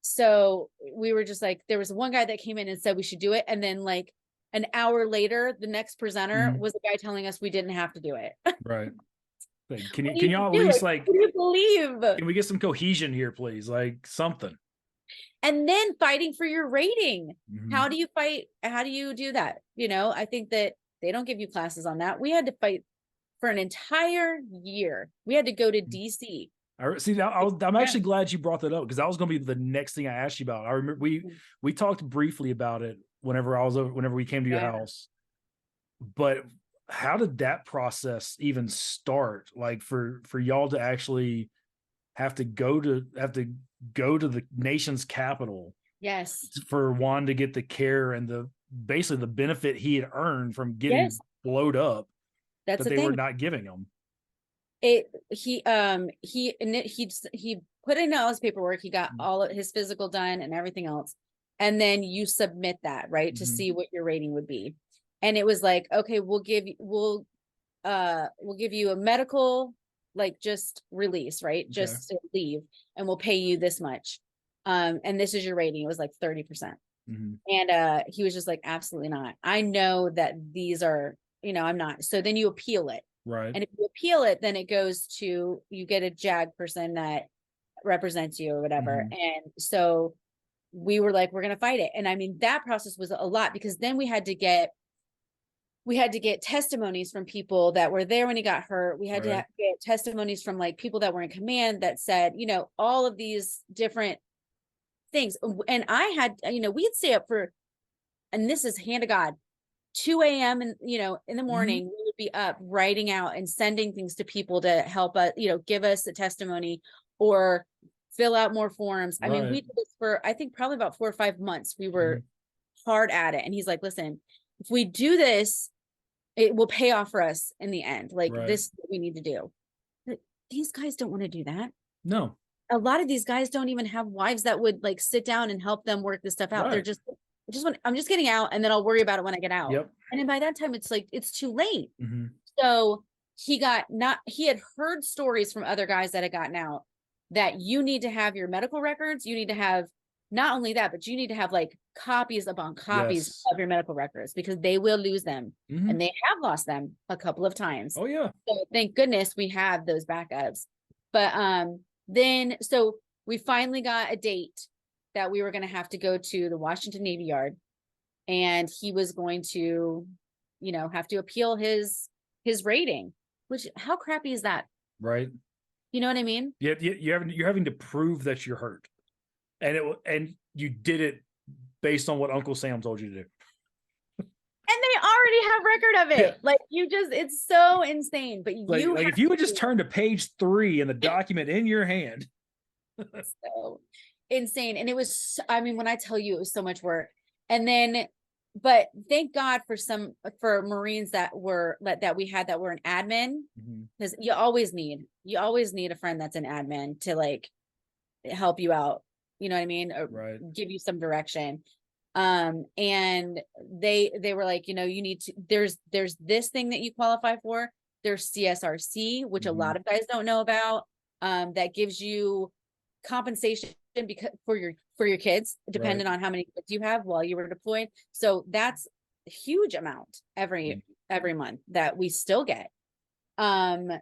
So we were just like, there was one guy that came in and said we should do it, and then like an hour later, the next presenter was a guy telling us we didn't have to do it. Right. Like, can y'all at least like, can you believe? Can we get some cohesion here, please? Like something. And then fighting for your rating. Mm-hmm. How do you fight? How do you do that? You know, I think that they don't give you classes on that. We had to fight for an entire year. We had to go to DC. See, I'm actually glad you brought that up, because that was going to be the next thing I asked you about. I remember we talked briefly about it whenever we came to your house. But how did that process even start? Like for y'all to actually have to go to the nation's capital. Yes. For Juan to get the care and basically the benefit he had earned from getting blowed up. That's that they were not giving him. He put in all his paperwork. He got all of his physical done and everything else. And then you submit that, right, to see what your rating would be. And it was like, okay, we'll give you a medical, like just release, right? Just to leave, and we'll pay you this much. And this is your rating. It was like 30%. And he was just like, absolutely not. I know that these are, I'm not. So then you appeal it. Right. And if you appeal it, then it goes to, you get a JAG person that represents you or whatever. And so we were like, we're going to fight it. And I mean, that process was a lot, because then we had to get testimonies from people that were there when he got hurt. We had to get testimonies from like people that were in command that said, all of these different things. And I had, we'd stay up for, and this is hand of God, 2 a.m. and, in the morning, we would be up writing out and sending things to people to help us, give us a testimony or fill out more forms. I mean, we did this for, I think probably about 4 or 5 months. We were hard at it. And he's like, listen, if we do this, it will pay off for us in the end. Like this is what we need to do. But these guys don't want to do that. No. A lot of these guys don't even have wives that would like sit down and help them work this stuff out. They're just, I'm just getting out, and then I'll worry about it when I get out. Yep. And then by that time, it's like, it's too late. So he had heard stories from other guys that had gotten out that you need to have your medical records. You need to have not only that, but you need to have like copies upon copies of your medical records, because they will lose them. And they have lost them a couple of times. Oh yeah. So thank goodness we have those backups. But then, so we finally got a date that we were going to have to go to the Washington Navy Yard, and he was going to, have to appeal his rating, which, how crappy is that? Right. You know what I mean? Yeah. You're having to prove that you're hurt, and you did it based on what Uncle Sam told you to do. And they already have record of it. Like it's so insane. But like if you would just turn to page 3 in the document in your hand. So insane. And it was, I mean, when I tell you, it was so much work. And then, but thank God for Marines that we had that were an admin, because you always need a friend that's an admin to like help you out. You know what I mean? Or give you some direction. And they were like, you need to, there's this thing that you qualify for. There's CSRC, which a lot of guys don't know about, that gives you compensation because for your kids, depending on how many kids you have while you were deployed. So that's a huge amount every month that we still get. And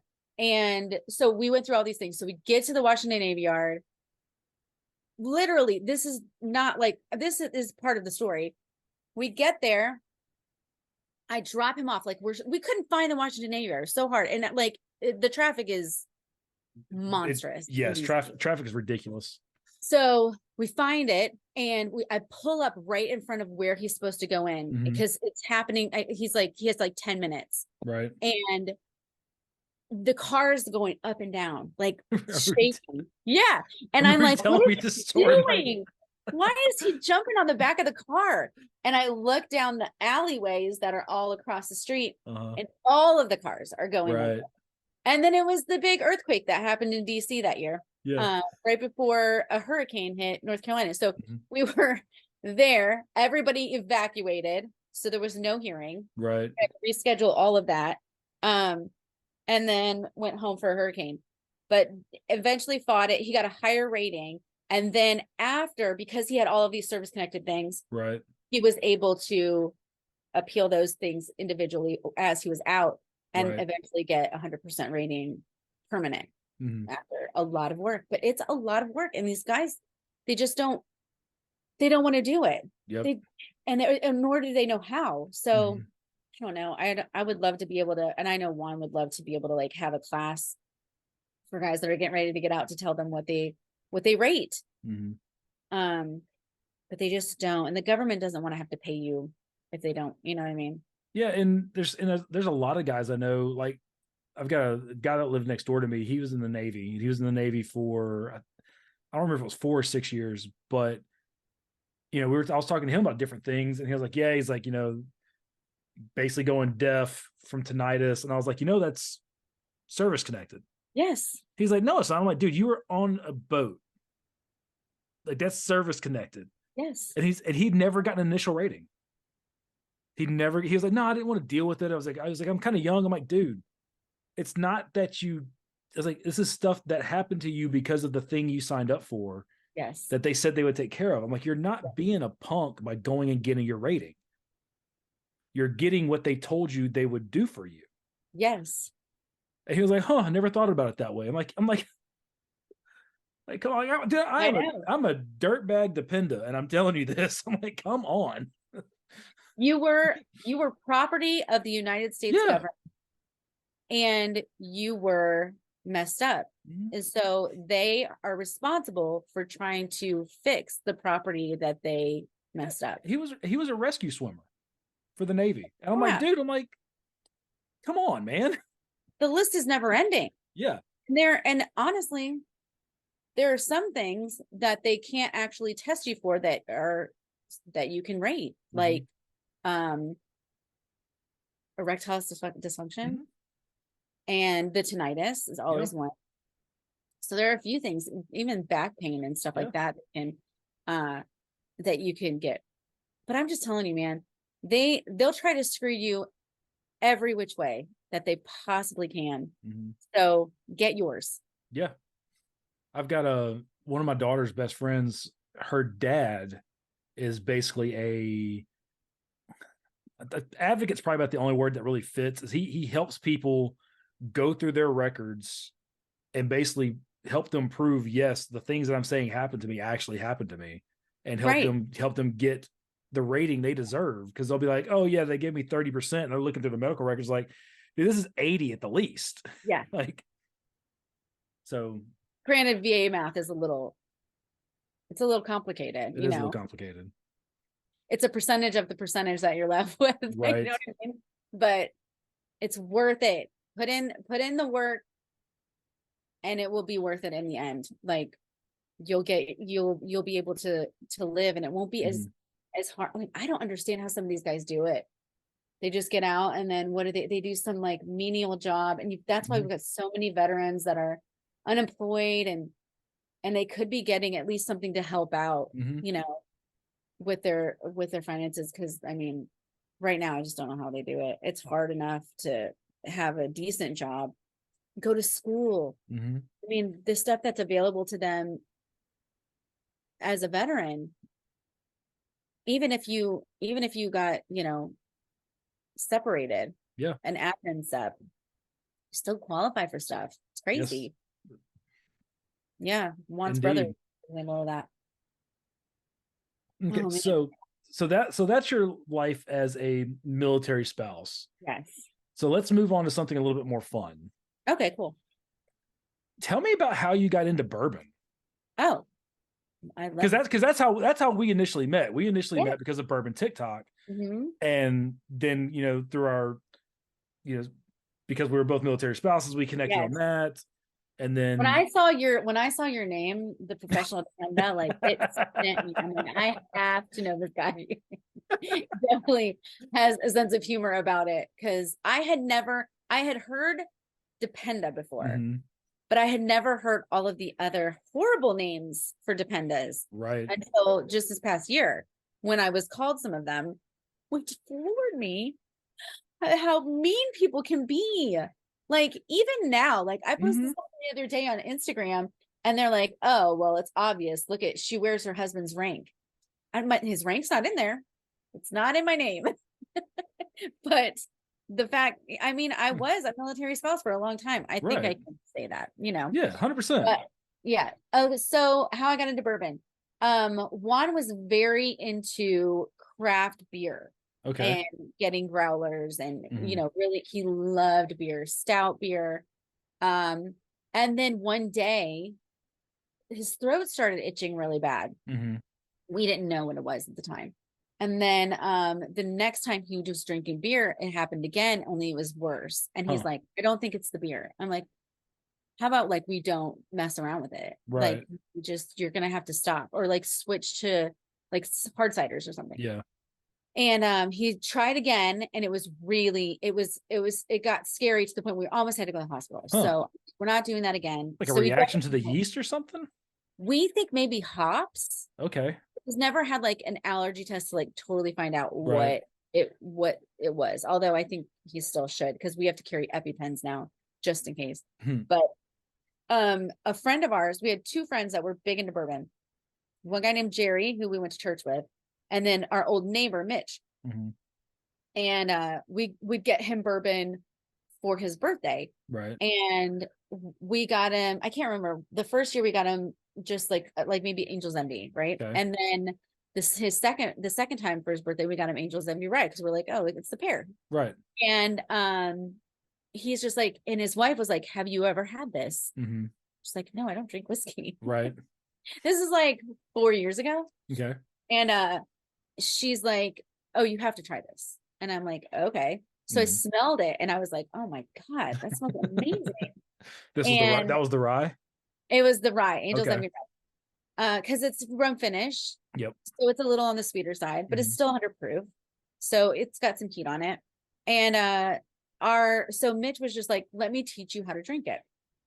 so we went through all these things. So we get to the Washington Navy Yard. literally, this is not like, this is part of the story. We get there. I drop him off. Like we couldn't find the Washington anywhere. So hard. And like the traffic is monstrous. Yes. Traffic is ridiculous. So we find it, and I pull up right in front of where he's supposed to go in, because it's happening. He has like 10 minutes. Right. And the car's going up and down, like shaking. Yeah. And I'm like, what is he doing? Why is he jumping on the back of the car? And I look down the alleyways that are all across the street, and all of the cars are going. Right. And then it was the big earthquake that happened in DC that year. Yeah. Right before a hurricane hit North Carolina. So we were there, everybody evacuated. So there was no hearing. Right. I had to reschedule all of that. And then went home for a hurricane, but eventually fought it. He got a higher rating. And then after, because he had all of these service connected things, right, he was able to appeal those things individually as he was out, and eventually get 100% rating permanent after a lot of work. But it's a lot of work. And these guys, they don't want to do it. Yep. And nor do they know how. So I don't know. I would love to be able to, and I know Juan would love to be able to like have a class for guys that are getting ready to get out, to tell them what they rate. But they just don't. And the government doesn't want to have to pay you if they don't, you know what I mean? Yeah. And there's a lot of guys I know, like I've got a guy that lived next door to me. He was in the Navy. He was in the Navy for, I don't remember if it was 4 or 6 years, but I was talking to him about different things, and he was like, yeah, he's like, basically going deaf from tinnitus. And I was like, that's service connected. Yes. He's like, no, it's not. I'm like, dude, you were on a boat. Like, that's service connected. Yes. And he'd never gotten an initial rating. He was like, no, I didn't want to deal with it. I was like, I'm kind of young. I'm like, dude, it's not that it's like, this is stuff that happened to you because of the thing you signed up for. Yes. That they said they would take care of. I'm like, you're not being a punk by going and getting your rating. You're getting what they told you they would do for you. Yes. And he was like, I never thought about it that way. I'm like, come on, dude, I'm a dirtbag dependa, and I'm telling you this. I'm like, come on. You were property of the United States government, and you were messed up. And so they are responsible for trying to fix the property that they messed up. He was a rescue swimmer for the Navy. And I'm like, dude, come on, man. The list is never ending. Yeah. And honestly, there are some things that they can't actually test you for that you can rate, like erectile dysfunction, and the tinnitus is always one. So there are a few things, even back pain and stuff like that, and that you can get. But I'm just telling you, man, they'll try to screw you every which way that they possibly can. So get yours. Yeah. I've got one of my daughter's best friends, her dad is basically advocate's probably about the only word that really fits. Is he helps people go through their records and basically help them prove, yes, the things that I'm saying happened to me actually happened to me, and help them get the rating they deserve. Because they'll be like, oh yeah, they gave me 30%, and they're looking through the medical records like, dude, this is 80 at the least. Yeah. Like, so granted, VA math is a little complicated. It is a little complicated. It's a percentage of the percentage that you're left with. Right. You know what I mean? But it's worth it. Put in the work, and it will be worth it in the end. Like, you'll be able to live, and it won't be as hard. Like, I don't understand how some of these guys do it. They just get out, and then what do they do? Some like menial job, and that's why we've got so many veterans that are unemployed, and they could be getting at least something to help out, with their finances. Because I mean, right now I just don't know how they do it. It's hard enough to have a decent job, go to school. I mean, the stuff that's available to them as a veteran, even if you got, separated, an admin step, you still qualify for stuff. It's crazy. Yes. Yeah. Juan's brother handle that. Okay, Oh, man. so that's your life as a military spouse. Yes. So let's move on to something a little bit more fun. Okay, cool. Tell me about how you got into bourbon. Oh, I love Because that's how we initially met. We initially met because of bourbon TikTok, and then through our you know because we were both military spouses, we connected on that, and then when I saw your name, the professional defender, like it sent me. I'm like, I have to know this guy. Definitely has a sense of humor about it, because I had heard Dependa before, but I had never heard all of the other horrible names for Dependas until just this past year, when I was called some of them, which floored me how mean people can be. Like, even now, like I posted something the other day on Instagram, and they're like, oh, well, it's obvious. Look at, she wears her husband's rank. His rank's not in there. It's not in my name. But the fact, I mean, I was a military spouse for a long time. I think I can say that, Yeah, 100%. Yeah. Oh, so how I got into bourbon. Juan was very into craft beer. Okay. And getting growlers, and really, he loved beer, stout beer. And then one day his throat started itching really bad. We didn't know what it was at the time. And then the next time he was drinking beer, it happened again, only it was worse. And he's like, I don't think it's the beer. I'm like, how about like we don't mess around with it? Like, you're gonna have to stop, or like switch to like hard ciders or something. Yeah. And he tried again, and it got scary to the point we almost had to go to the hospital. So we're not doing that again. Like a reaction to the yeast or something? We think maybe hops. Okay. He's never had like an allergy test to like totally find out what it was. Although I think he still should, because we have to carry EpiPens now just in case. But a friend of ours, we had two friends that were big into bourbon. One guy named Jerry, who we went to church with, and then our old neighbor Mitch. And we'd get him bourbon for his birthday. And we got him, I can't remember, the first year we got him just like maybe Angel's Envy, right? And then the second time for his birthday, we got him Angel's Envy, right? Because we're like, oh, it's the pair. And he's just like, and his wife was like, have you ever had this? She's like, no, I don't drink whiskey. This is like 4 years ago. Okay. And she's like, oh, you have to try this. And I'm like, okay. So I smelled it, and I was like, oh my God, that smells amazing. That was the rye? It was the rye, Angel's Envy rye. Because it's rum finish. Yep. So it's a little on the sweeter side, but it's still 100 proof. So it's got some heat on it. And so Mitch was just like, let me teach you how to drink it.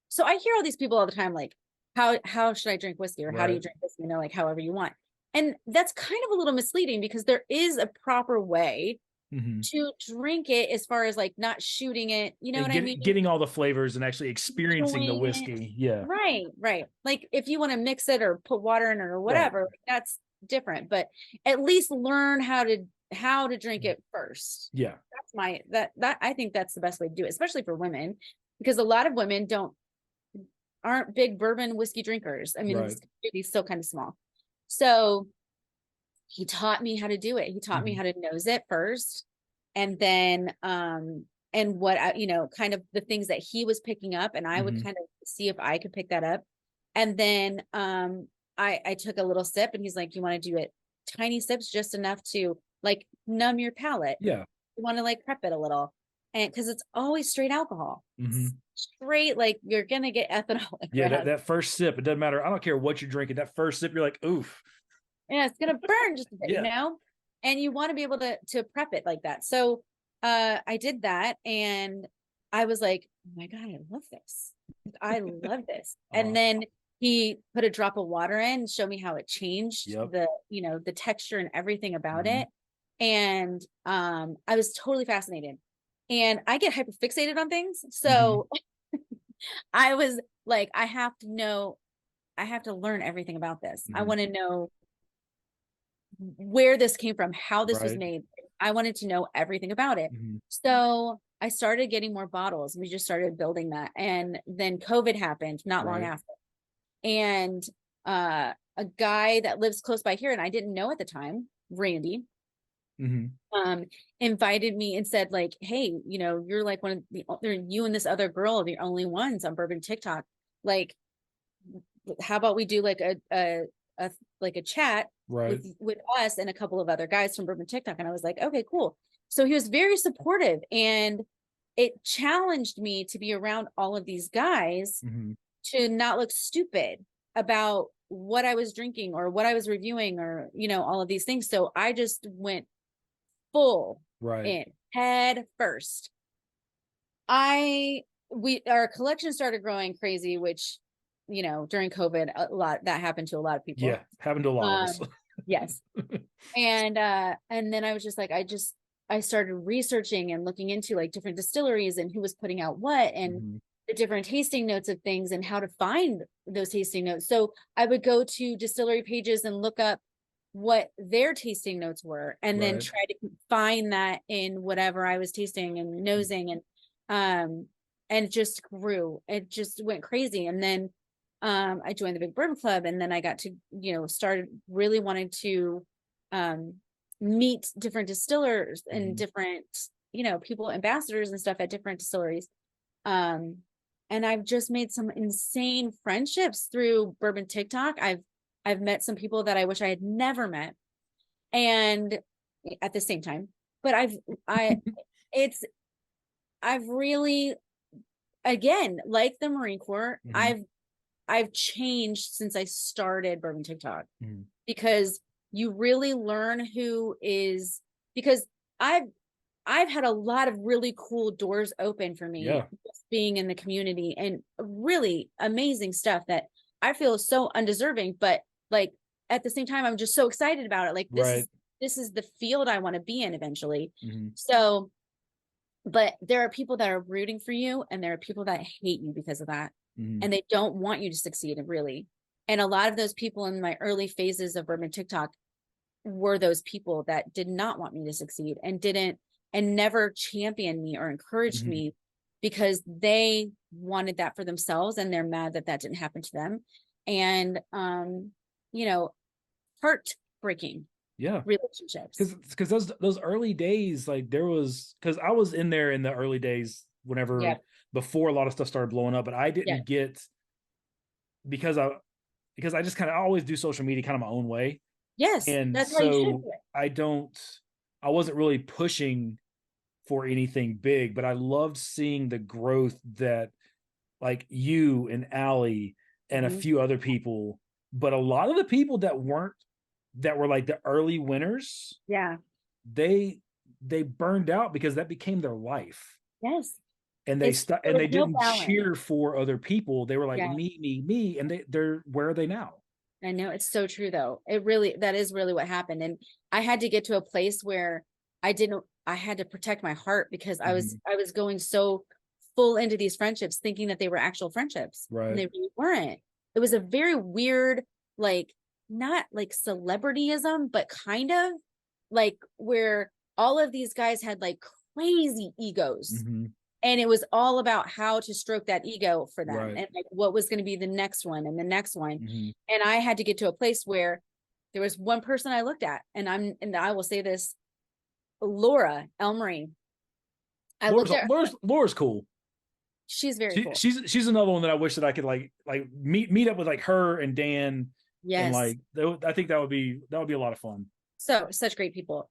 So I hear all these people all the time, like, how should I drink whiskey, or how do you drink whiskey? Like, however you want. And that's kind of a little misleading, because there is a proper way to drink it, as far as like not shooting it, what I mean? Getting all the flavors and actually experiencing the whiskey. Yeah. Right. Like, if you want to mix it or put water in it or whatever, that's different, but at least learn how to drink it first. Yeah. That's that I think that's the best way to do it, especially for women, because a lot of women aren't big bourbon whiskey drinkers. I mean, this community's still kind of small. So he taught me how to do it. He taught me how to nose it first, and then and what kind of the things that he was picking up, and I would kind of see if I could pick that up. And then I took a little sip, and he's like, you want to do it tiny sips, just enough to like numb your palate. Yeah. You want to like prep it a little, and because it's always straight alcohol. Straight, like you're gonna get ethanol. That first sip, it doesn't matter. I don't care what you're drinking. That first sip, you're like, oof. Yeah, it's gonna burn just a bit, and you want to be able to prep it like that. So I did that, and I was like, oh my God, I love this. I love this. And then he put a drop of water in, show me how it changed the texture and everything about it. And I was totally fascinated, and I get hyperfixated on things. So I was like, I have to learn everything about this. I want to know where this came from, how this was made. I wanted to know everything about it. So I started getting more bottles. We just started building that. And then COVID happened not long after. And a guy that lives close by here, and I didn't know at the time, Randy, invited me and said like, hey, you know, you're like one of you and this other girl are the only ones on Bourbon TikTok. Like, how about we do like a chat with us and a couple of other guys from Bourbon TikTok? And I was like, okay, cool. So he was very supportive, and it challenged me to be around all of these guys to not look stupid about what I was drinking or what I was reviewing, or, you know, all of these things. So I just went full in head first. Our collection started growing crazy, which, you know, during COVID, a lot that happened to a lot of people. Yeah, happened to a lot of us. Yes. And then I was just like, I started researching and looking into like different distilleries and who was putting out what, and the different tasting notes of things and how to find those tasting notes. So I would go to distillery pages and look up what their tasting notes were, and then try to find that in whatever I was tasting and nosing, and it just grew. It just went crazy. And then I joined the Big Bourbon Club, and then I got to, you know, started really wanting to meet different distillers and different, you know, people, ambassadors and stuff at different distilleries. And I've just made some insane friendships through Bourbon TikTok. I've met some people that I wish I had never met, and at the same time, but I've really, again, like the Marine Corps, I've changed since I started Bourbon TikTok, because you really learn who is, because I've had a lot of really cool doors open for me, just being in the community, and really amazing stuff that I feel so undeserving, but like at the same time, I'm just so excited about it. Like this is the field I want to be in eventually. So, but there are people that are rooting for you, and there are people that hate you because of that. And they don't want you to succeed, really. And a lot of those people in my early phases of Bourbon TikTok were those people that did not want me to succeed, and never championed me or encouraged me, because they wanted that for themselves, and they're mad that that didn't happen to them. And, you know, heartbreaking relationships. Because those early days, like there was, because I was in there in the early days whenever, before a lot of stuff started blowing up, but I didn't get, because I just kind of always do social media kind of my own way. Yes. And that's so how you should do it. I wasn't really pushing for anything big, but I loved seeing the growth that like you and Allie and a few other people, but a lot of the people that were like the early winners, they burned out because that became their life. Yes. And they didn't cheer for other people. They were like, me, and they're where are they now? I know, it's so true though. That is really what happened. And I had to get to a place where I had to protect my heart, because I was going so full into these friendships thinking that they were actual friendships. And they really weren't. It was a very weird, like, not like celebrityism, but kind of like where all of these guys had like crazy egos. And it was all about how to stroke that ego for them, and like what was going to be the next one and the next one. And I had to get to a place where there was one person I looked at, and I will say this, Laura Elmery. Laura's cool. She's very cool. She's another one that I wish that I could like meet up with like her and Dan. Yes. And like I think that would be a lot of fun. So such great people.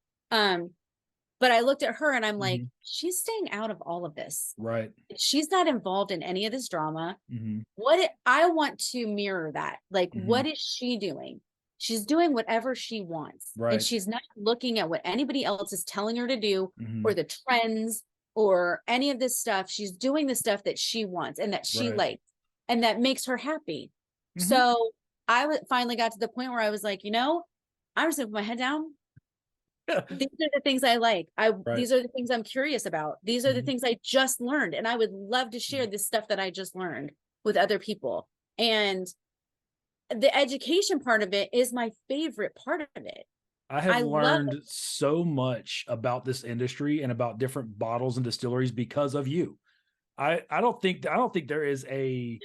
But I looked at her and I'm like, she's staying out of all of this. Right. She's not involved in any of this drama. I want to mirror that. Like, what is she doing? She's doing whatever she wants. And she's not looking at what anybody else is telling her to do, or the trends or any of this stuff. She's doing the stuff that she wants and that she likes and that makes her happy. So I finally got to the point where I was like, you know, I'm just gonna put my head down. These are the things I like. These are the things I'm curious about. These are the things I just learned. And I would love to share this stuff that I just learned with other people. And the education part of it is my favorite part of it. I have learned so much about this industry and about different bottles and distilleries because of you. I don't think there is a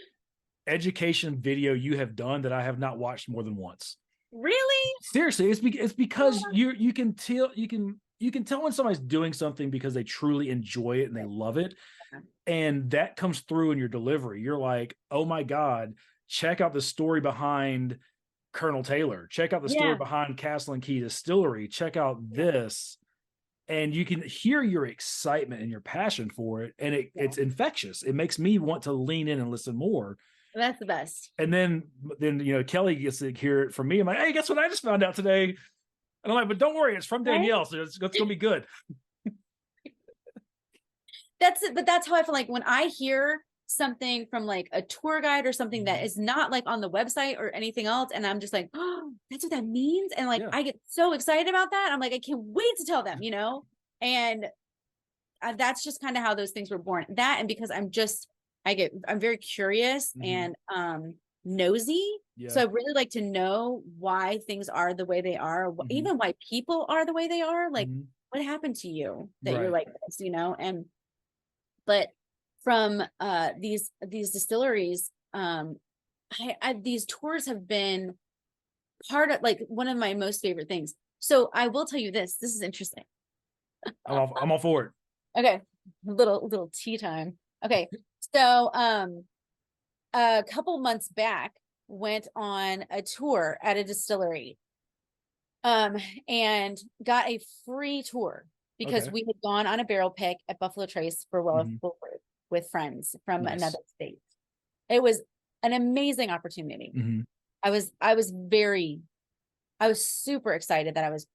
education video you have done that I have not watched more than once. Really? Seriously, it's because you can tell when somebody's doing something because they truly enjoy it and they love it. And that comes through in your delivery. You're like, oh my God, check out the story behind Colonel Taylor. Check out the story behind Castle and Key Distillery. Check out this. And you can hear your excitement and your passion for it. And it's infectious. It makes me want to lean in and listen more. That's the best. And then Kelly gets to hear it from me. I'm like, hey, guess what I just found out today? And I'm like, but don't worry, it's from Danielle, so it's going to be good. That's it. But that's how I feel like when I hear something from like a tour guide or something that is not like on the website or anything else, and I'm just like, oh, that's what that means. And like, I get so excited about that. I'm like, I can't wait to tell them, and that's just kind of how those things were born. That, and because I'm very curious and nosy. So I really like to know why things are the way they are, even why people are the way they are. Like, what happened to you that you're like this, but from these distilleries, these tours have been part of like one of my most favorite things. So I will tell you this is interesting. I'm all for it. Okay. Little tea time. Okay. So a couple months back went on a tour at a distillery and got a free tour because we had gone on a barrel pick at Buffalo Trace for with friends from another state. It was an amazing opportunity. I was super excited that I was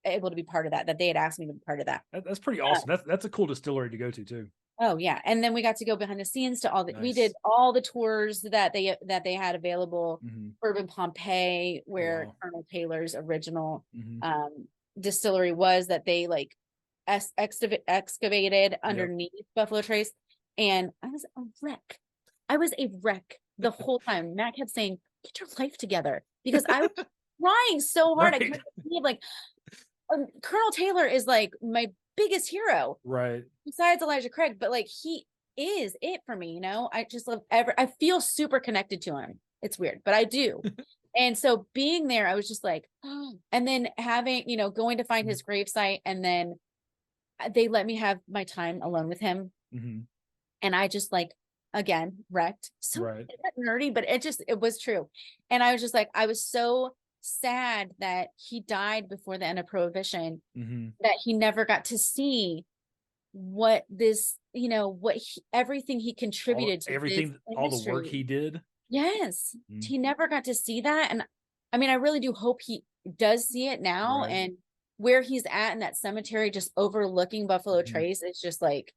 able to be part of that they had asked me to be part of that. That's pretty awesome. That's a cool distillery to go to too. Oh yeah. And then we got to go behind the scenes to we did all the tours that they had available. Bourbon Pompeii, where Colonel Taylor's original distillery was, that they like excavated underneath Buffalo Trace. And I was a wreck the whole time. Matt kept saying, get your life together, because I was trying so hard. I couldn't believe, like, Colonel Taylor is like my biggest hero, right, besides Elijah Craig, but like he is it for me. I just love I feel super connected to him. It's weird, but I do. And so being there, I was just like, oh. And then having, going to find his gravesite, and then they let me have my time alone with him. And I just like, again, wrecked. So nerdy, but it was true. And I was just like, I was so sad that he died before the end of Prohibition, that he never got to see what this, everything he contributed to everything, all the work he did. Yes. He never got to see that. And I mean, I really do hope he does see it now. And where he's at in that cemetery, just overlooking Buffalo Trace, it's just like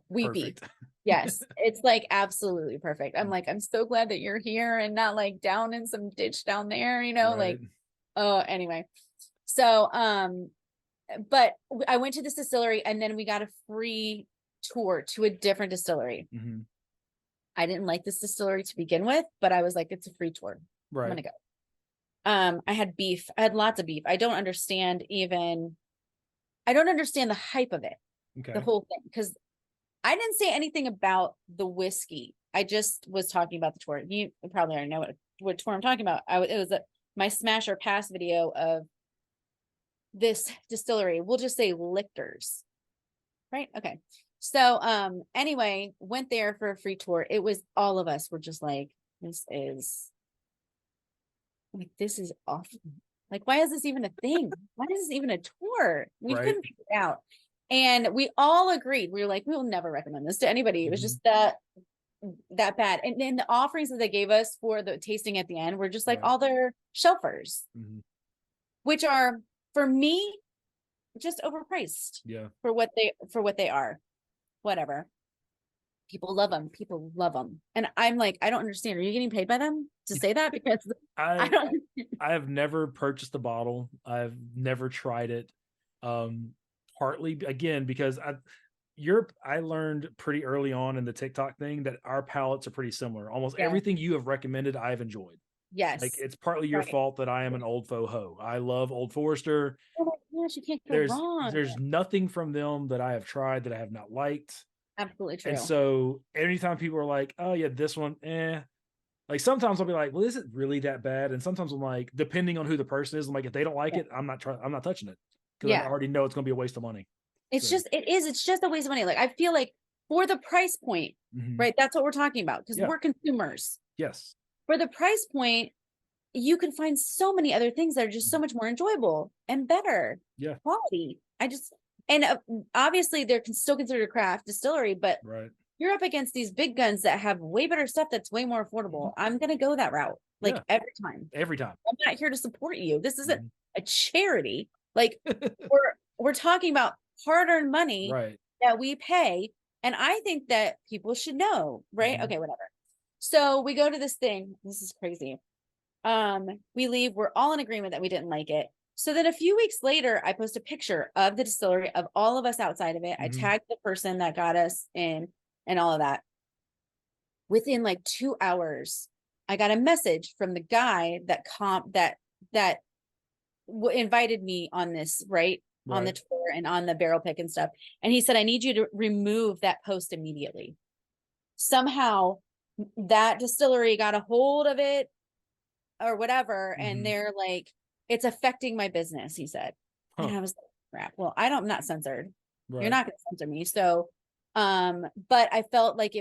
weepy. Yes, it's like absolutely perfect. I'm like, I'm so glad that you're here and not like down in some ditch down there, like, oh, anyway. So, but I went to this distillery, and then we got a free tour to a different distillery. I didn't like this distillery to begin with, but I was like, it's a free tour. I'm gonna go. I had beef. I had lots of beef. I don't understand the hype of it, the whole thing, because I didn't say anything about the whiskey. I just was talking about the tour. You probably already know what tour I'm talking about. It was my smash or pass video of this distillery. We'll just say Lichters, right? Okay. So, anyway, went there for a free tour. It was, all of us were just like, this is awful. Like, why is this even a thing? Why is this even a tour? We couldn't figure it out. And we all agreed. We were like, we will never recommend this to anybody. It was just that bad. And then the offerings that they gave us for the tasting at the end were just like all their shelfers, which are, for me, just overpriced. For what they are. Whatever. People love them. And I'm like, I don't understand. Are you getting paid by them to say that? Because I don't. I have never purchased a bottle. I've never tried it. Partly again because I learned pretty early on in the TikTok thing that our palates are pretty similar. Almost everything you have recommended, I've enjoyed. Yes, like it's partly your fault that I am an old faux ho. I love Old Forester. Oh my gosh, you can't go wrong. There's nothing from them that I have tried that I have not liked. Absolutely true. And so anytime people are like, "Oh yeah, this one," Like sometimes I'll be like, well, is it really that bad? And sometimes I'm like, depending on who the person is, I'm like, if they don't like it, I'm not touching it because I already know it's going to be a waste of money. It's just a waste of money. Like I feel like for the price point, right? That's what we're talking about because we're consumers. Yes. For the price point, you can find so many other things that are just so much more enjoyable and better quality. And obviously they're still considered a craft distillery, but you're up against these big guns that have way better stuff that's way more affordable. I'm going to go that route. Like every time. I'm not here to support you. This isn't a charity. Like we're talking about hard-earned money that we pay. And I think that people should know, right? Okay, whatever. So we go to this thing. This is crazy. We leave. We're all in agreement that we didn't like it. So then a few weeks later, I post a picture of the distillery of all of us outside of it. I tagged the person that got us in and all of that. Within like 2 hours, I got a message from the guy that invited me on this, on the tour and on the barrel pick and stuff. And he said, I need you to remove that post immediately. Somehow that distillery got a hold of it or whatever. And they're like, it's affecting my business, he said. And I was like, crap. Well, I'm not censored. You're not going to censor me. So, but I felt like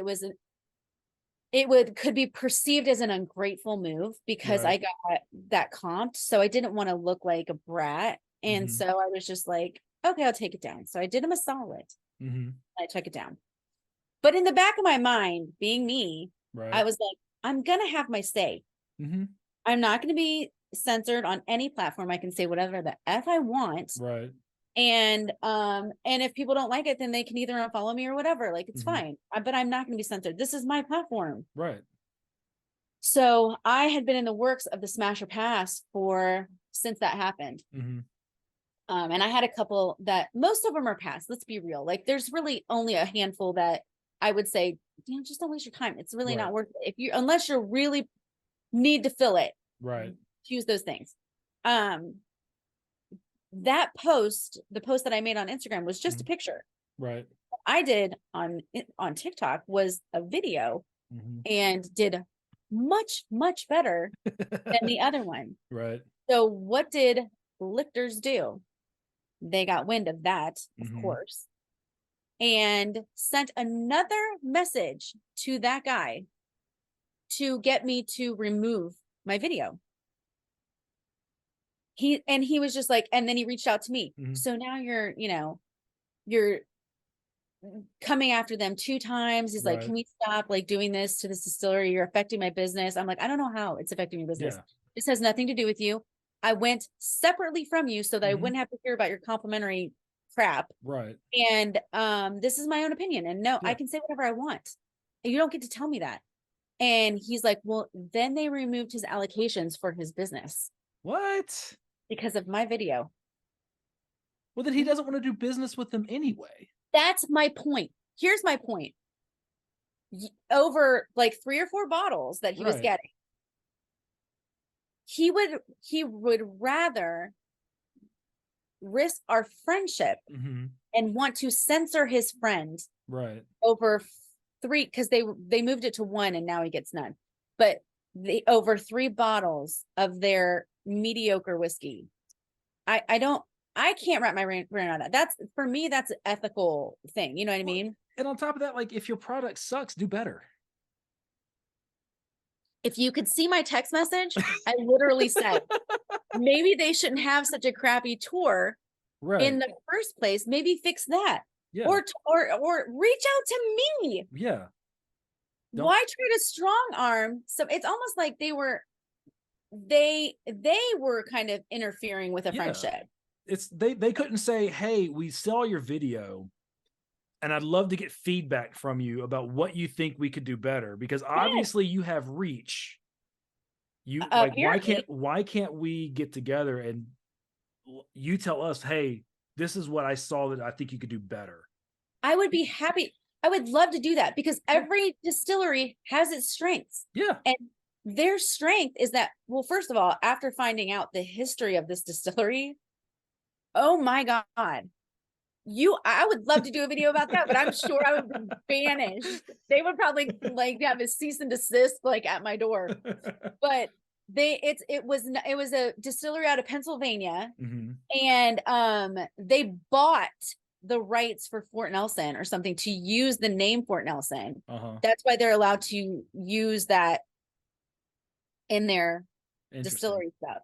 could be perceived as an ungrateful move because I got that comped. So I didn't want to look like a brat. And so I was just like, okay, I'll take it down. So I did him a solid. I took it down. But in the back of my mind, being me, I was like, I'm going to have my say. I'm not going to be censored on any platform. I can say whatever the F I want. And if people don't like it, then they can either unfollow me or whatever. Like, it's fine. But I'm not going to be censored. This is my platform. So I had been in the works of the Smash or Pass since that happened. And I had a couple that most of them are passed. Let's be real. Like, there's really only a handful that I would say, just don't waste your time. It's really not worth it. Unless you really need to fill it. Choose those things. That post, the post that I made on Instagram was just a picture. What I did on TikTok was a video and did much, much better than the other one. So what did Lichters do? They got wind of that, of course, and sent another message to that guy to get me to remove my video. He was just like, and then he reached out to me. So now you're coming after them 2 times. He's like, can we stop like doing this to this distillery? You're affecting my business. I'm like, I don't know how it's affecting your business. This has nothing to do with you. I went separately from you so that I wouldn't have to hear about your complimentary crap. And this is my own opinion. And no, I can say whatever I want. And you don't get to tell me that. And he's like, well, then they removed his allocations for his business. What? Because of my video. Well, then he doesn't want to do business with them anyway. That's my point. Here's my point. Over like 3 or 4 bottles that he was getting, he would rather risk our friendship and want to censor his friend over 3, because they moved it to 1 and now he gets none. But over 3 bottles of their mediocre whiskey. I can't wrap my brain around that. That's, for me, that's an ethical thing. You know what I mean? And on top of that, like, if your product sucks, do better. If you could see my text message, I literally said, maybe they shouldn't have such a crappy tour in the first place. Maybe fix that. Or reach out to me. Why try to strong arm? So it's almost like they were kind of interfering with a friendship. It's they couldn't say, hey, we saw your video and I'd love to get feedback from you about what you think we could do better, because obviously you have reach. You like, why can't we get together and you tell us, hey, this is what I saw that I think you could do better. I would be happy. I would love to do that, because every distillery has its strengths. And their strength is that, well, first of all, after finding out the history of this distillery, oh my God, I would love to do a video about that, but I'm sure I would be banished. They would probably like have a cease and desist like at my door. But it was a distillery out of Pennsylvania, and they bought the rights for Fort Nelson or something to use the name Fort Nelson. That's why they're allowed to use that in their distillery stuff.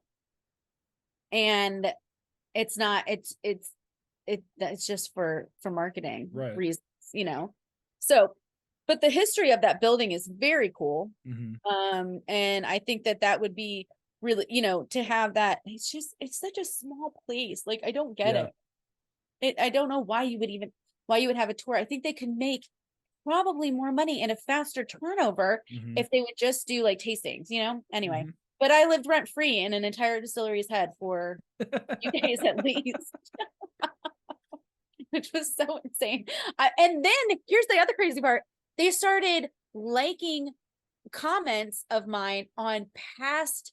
And it's not, it's just for marketing reasons, you know? So, but the history of that building is very cool. And I think that would be really, you know, to have that, it's such a small place. Like, I don't get it. I don't know why you would have a tour. I think they could make probably more money and a faster turnover if they would just do like tastings, you know? Anyway, but I lived rent free in an entire distillery's head for a few days at least. Which was so insane. And then here's the other crazy part. They started liking comments of mine on past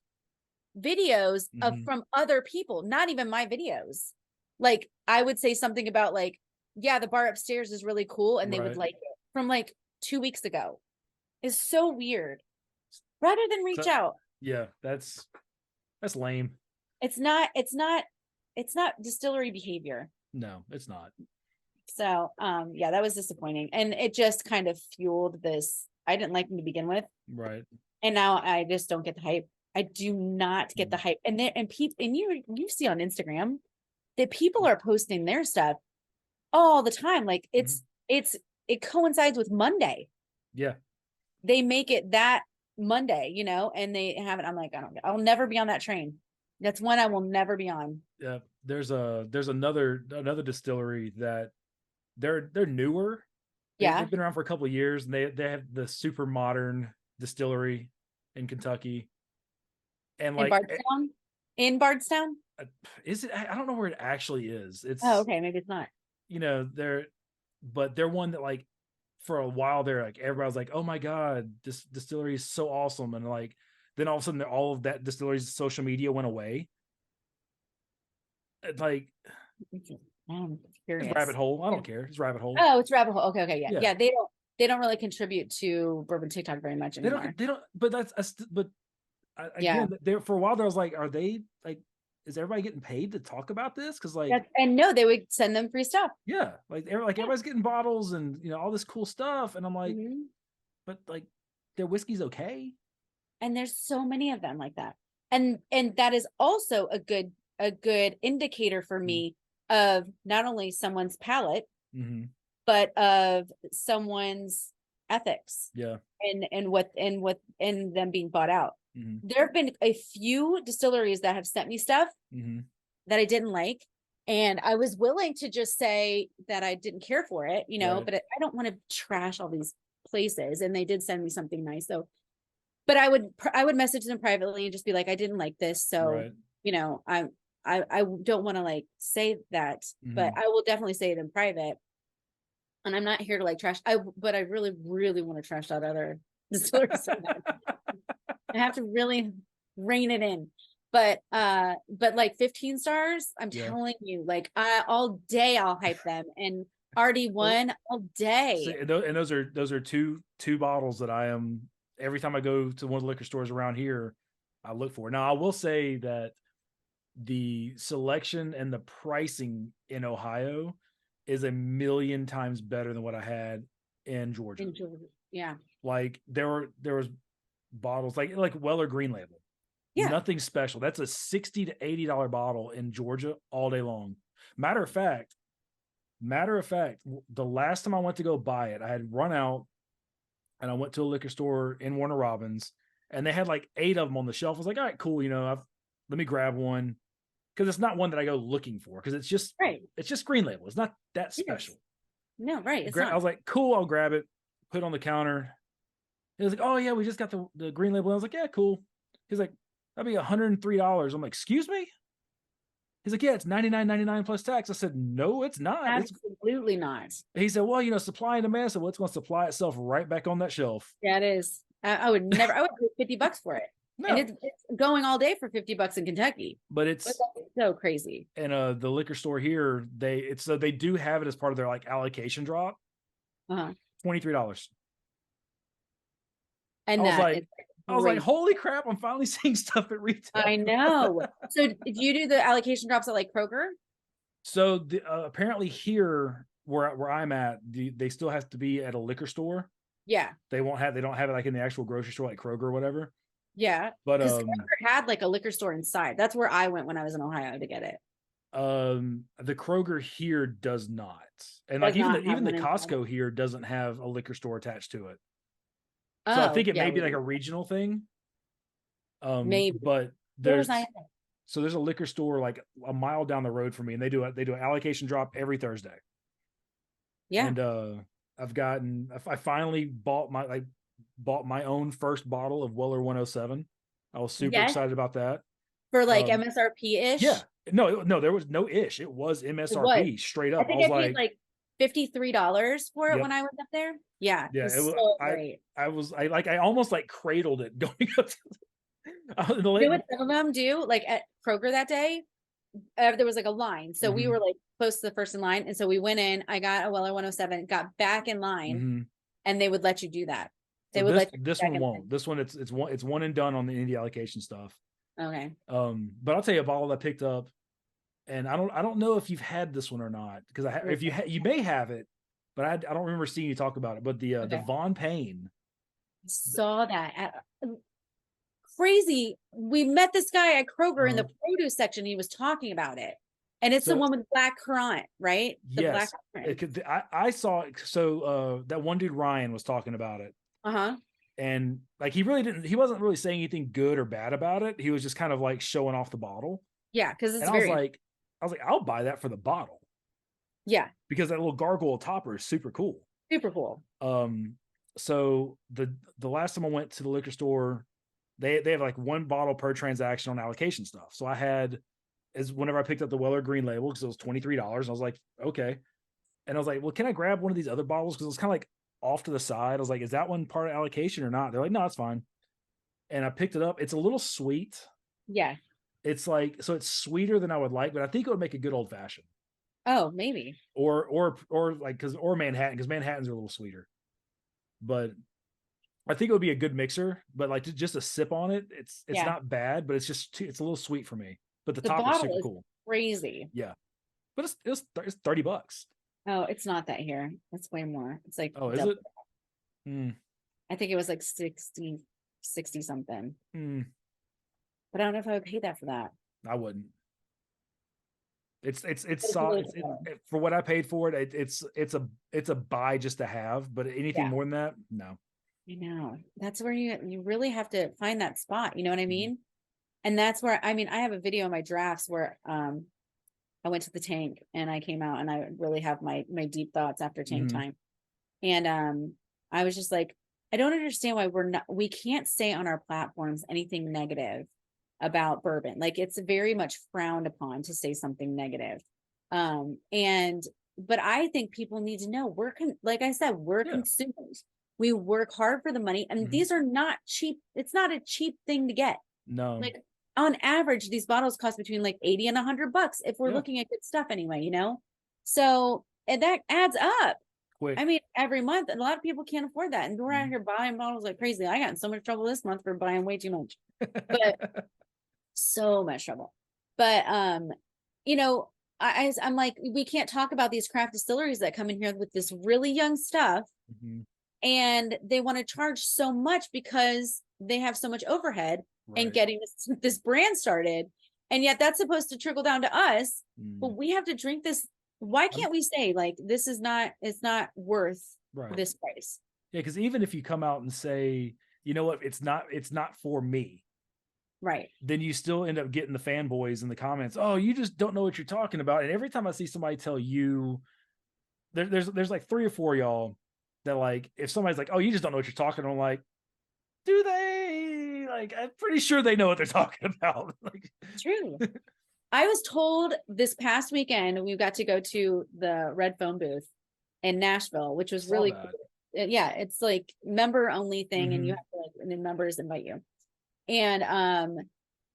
videos from other people, not even my videos. Like, I would say something about like, yeah, the bar upstairs is really cool, and they would like it from like 2 weeks ago. It's so weird. Rather than reach out. Yeah, that's lame. It's not distillery behavior. No, it's not. So, yeah, that was disappointing. And it just kind of fueled this. I didn't like them to begin with. Right. And now I just don't get the hype. I do not get the hype. And people, and you see on Instagram that people are posting their stuff all the time. Like it coincides with Monday. Yeah. They make it that Monday, you know, and they have it. I'm like, I'll never be on that train. That's one I will never be on. Yeah. There's another distillery that they're newer. They've been around for a couple of years, and they have the super modern distillery in Kentucky. And like in Bardstown? Is it? I don't know where it actually is. It's okay, maybe it's not. You know, they're one that like for a while there, like everybody's like, oh my God, this distillery is so awesome. And like then all of a sudden all of that distillery's social media went away. Like I'm curious. It's rabbit hole. I don't care. It's rabbit hole. Oh, it's rabbit hole. Okay. Yeah. They don't really contribute to bourbon TikTok very much anymore. They don't. But again, for a while there, I was like, are they like? Is everybody getting paid to talk about this? Because like, and no, they would send them free stuff. Yeah, like everybody's getting bottles and you know all this cool stuff, and I'm like, but like their whiskey's okay. And there's so many of them like that, and that is also a good indicator for me of not only someone's palate, but of someone's ethics. Yeah, and them being bought out. There have been a few distilleries that have sent me stuff that I didn't like, and I was willing to just say that I didn't care for it, you know, but I don't want to trash all these places. And they did send me something nice. So, but I would message them privately and just be like, I didn't like this. So, you know, I don't want to like say that, but I will definitely say it in private. And I'm not here to like trash. But I really, really want to trash out other distilleries. I have to really rein it in. But like 15 stars, I'm telling you, like all day I'll hype them, and RD1 all day. See, and those are two bottles that I am every time I go to one of the liquor stores around here, I look for. Now I will say that the selection and the pricing in Ohio is a million times better than what I had in Georgia. Yeah. Like there was bottles like Weller Green Label. Yeah. Nothing special. That's a $60 to $80 bottle in Georgia all day long. Matter of fact, the last time I went to go buy it, I had run out and I went to a liquor store in Warner Robins, and they had like 8 of them on the shelf. I was like, all right, cool. You know, let me grab one. Cause it's not one that I go looking for. Cause it's just Green Label. It's not that special. No, right. I was like, cool. I'll grab it, put it on the counter. He was like, oh yeah, we just got the Green Label. I was like, yeah, cool. He's like, that'd be $103. I'm like, excuse me? He's like, yeah, it's $99.99 plus tax. I said, no, it's not. Absolutely not. He said, well, you know, supply and demand. So it's going to supply itself right back on that shelf. Yeah, it is. I would pay $50 for it. No, and it's going all day for $50 in Kentucky. but it's so crazy. And the liquor store here, they do have it as part of their like allocation drop. $23. And I was like, holy crap! I'm finally seeing stuff at retail. I know. So, do you do the allocation drops at like Kroger? So apparently here, where I'm at, they still have to be at a liquor store. Yeah. They don't have it like in the actual grocery store, like Kroger or whatever. Yeah. But because Kroger had like a liquor store inside. That's where I went when I was in Ohio to get it. The Kroger here does not, and like even the Costco here doesn't have a liquor store attached to it. So I think it may be like a regional thing. Maybe, but there's a liquor store like a mile down the road from me, and they do an allocation drop every Thursday. Yeah. And I finally bought my own first bottle of Weller 107. I was super excited about that. For like MSRP ish. Yeah. No, there was no ish. It was MSRP straight up. I think I paid like $53 for it when I was up there. Yeah. Yeah. It was so great. I almost like cradled it going up to you know what some of them do? Like at Kroger that day, there was like a line. So we were like close to the first in line. And so we went in, I got a Weller 107, got back in line, and they would let you do that. They would let you this one won't. This one it's one and done on the indie allocation stuff. Okay. But I'll tell you a bottle I picked up, and I don't know if you've had this one or not, because if you may have it, but I don't remember seeing you talk about it. But the Von Payne. Saw that. Crazy. We met this guy at Kroger in the produce section. He was talking about it, and it's the one with black currant, right? Yes. I saw it. So that one dude Ryan was talking about it. And like he wasn't really saying anything good or bad about it. He was just kind of like showing off the bottle. Yeah, because I was like, I'll buy that for the bottle. Yeah, because that little gargoyle topper is super cool. Super cool. So the last time I went to the liquor store, they have like one bottle per transaction on allocation stuff. So I had, whenever I picked up the Weller Green Label, because it was $23, I was like, okay. And I was like, well, can I grab one of these other bottles? Because it was kind of like off to the side. I was like, is that one part of allocation or not? They're like, no, it's fine. And I picked it up. It's a little sweet. Yeah. It's like, so it's sweeter than I would like, but I think it would make a good old fashioned. Oh, maybe. Or Manhattan, because Manhattans are a little sweeter. But I think it would be a good mixer. But like just a sip on it, it's not bad, but it's just it's a little sweet for me. But the top is super cool. Crazy. Yeah. But it's $30. Oh, it's not that here. It's way more. It's like, oh, is it? I think it was like 60 something. But I don't know if I would pay that for that. I wouldn't. It's solid. For what I paid for it, it's a buy just to have, but anything more than that, no. I know. That's where you really have to find that spot. You know what I mean? And that's where, I mean, I have a video of my drafts where I went to the tank and I came out and I really have my deep thoughts after tank time. And I was just like, I don't understand why we can't say on our platforms anything negative about bourbon. Like it's very much frowned upon to say something negative. But I think people need to know like I said, we're consumers. We work hard for the money, and these are not cheap. It's not a cheap thing to get. No. Like on average, these bottles cost between like $80 and $100 if we're looking at good stuff anyway, you know? So, and that adds up. Quick. I mean, every month, a lot of people can't afford that. And we're out here buying bottles like crazy. I got in so much trouble this month for buying way too much, but so much trouble. But, you know, I'm like, we can't talk about these craft distilleries that come in here with this really young stuff. And they want to charge so much because they have so much overhead and getting this brand started. And yet that's supposed to trickle down to us, but we have to drink this. Why can't we say like, this is not, it's not worth this price? Yeah. Cause even if you come out and say, you know what, it's not for me. Right. Then you still end up getting the fanboys in the comments. Oh, you just don't know what you're talking about. And every time I see somebody tell you there's like 3 or 4 y'all that like, if somebody's like, oh, you just don't know what you're talking about, I'm like, do they? Like, I'm pretty sure they know what they're talking about. Like, true. I was told this past weekend, we got to go to the Red Phone booth in Nashville, which was really cool. Yeah. It's like member only thing. And you have to like, and then members invite you. And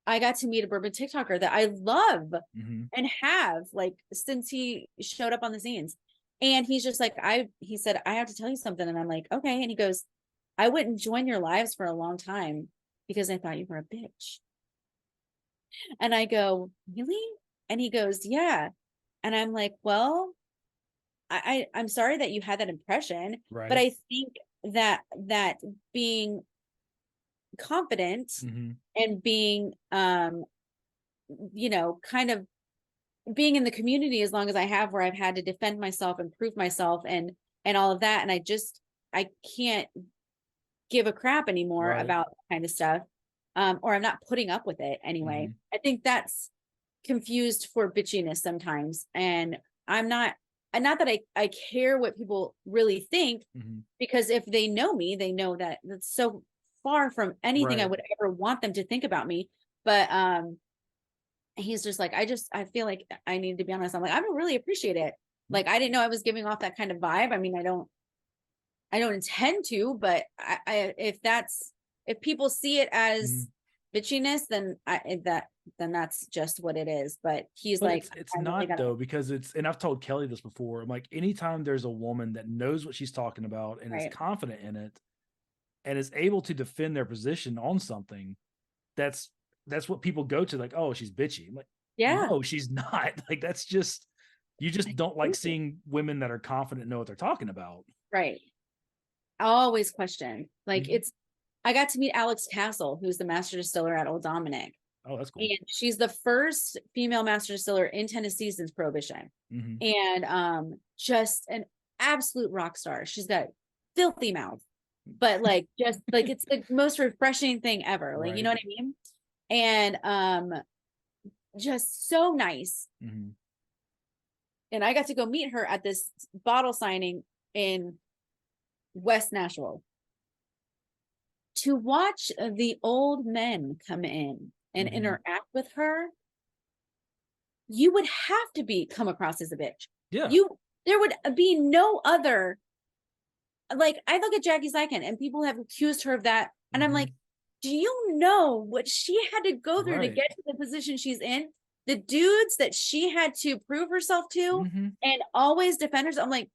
I got to meet a bourbon TikToker that I love and have like since he showed up on the scenes. And he's just like, he said, I have to tell you something. And I'm like, okay. And he goes, I wouldn't join your lives for a long time because I thought you were a bitch. And I go, really? And he goes, yeah. And I'm like, well, I'm sorry that you had that impression, Right. but I think that being confident and being you know, kind of being in the community as long as I have, where I've had to defend myself and prove myself and all of that, and I can't give a crap anymore Right. about that kind of stuff, or I'm not putting up with it anyway. I think that's confused for bitchiness sometimes, and I'm not. And not that I care what people really think, because if they know me, they know that that's so far from anything I would ever want them to think about me. But he's just like, I feel like I need to be honest. I'm like, I don't really appreciate it. Like, I didn't know I was giving off that kind of vibe. I mean, I don't intend to, but if people see it as bitchiness, then that's just what it is. But he's But like, it's not though, because and I've told Kelly this before. I'm like, anytime there's a woman that knows what she's talking about and is confident in it and is able to defend their position on something, that's what people go to, like, oh, she's bitchy. I'm like, no, she's not. Like, that's just, you just don't like seeing women that are confident know what they're talking about. Right. I always question. Like, I got to meet Alex Castle, who's the master distiller at Old Dominic. Oh, that's cool. And she's the first female master distiller in Tennessee since Prohibition. And just an absolute rock star. She's got filthy mouth, but like, just like, it's the most refreshing thing ever. Like, you know what I mean? And just so nice. And I got to go meet her at this bottle signing in West Nashville. To watch the old men come in and interact with her, you would have to come across as a bitch. Yeah. There would be no other. Like, I look at Jackie Zykan and people have accused her of that. And I'm like, do you know what she had to go through to get to the position she's in? The dudes that she had to prove herself to and always defend herself. I'm like,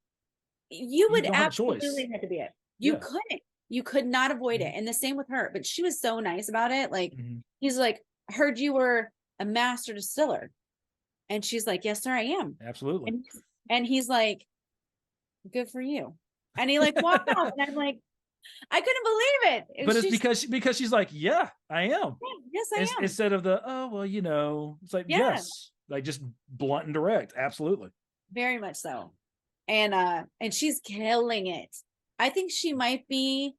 you would absolutely have to be it. You couldn't. You could not avoid it. And the same with her. But she was so nice about it. Like, he's like, I heard you were a master distiller. And she's like, yes, sir, I am. Absolutely. And he's like, good for you. And he like walked off. And I'm like, I couldn't believe it. But it's because she's like, yeah, I am. Yes, I am. Instead of the, oh, well, you know, it's like, yes, like just blunt and direct. Absolutely. Very much so. And she's killing it. I think she might be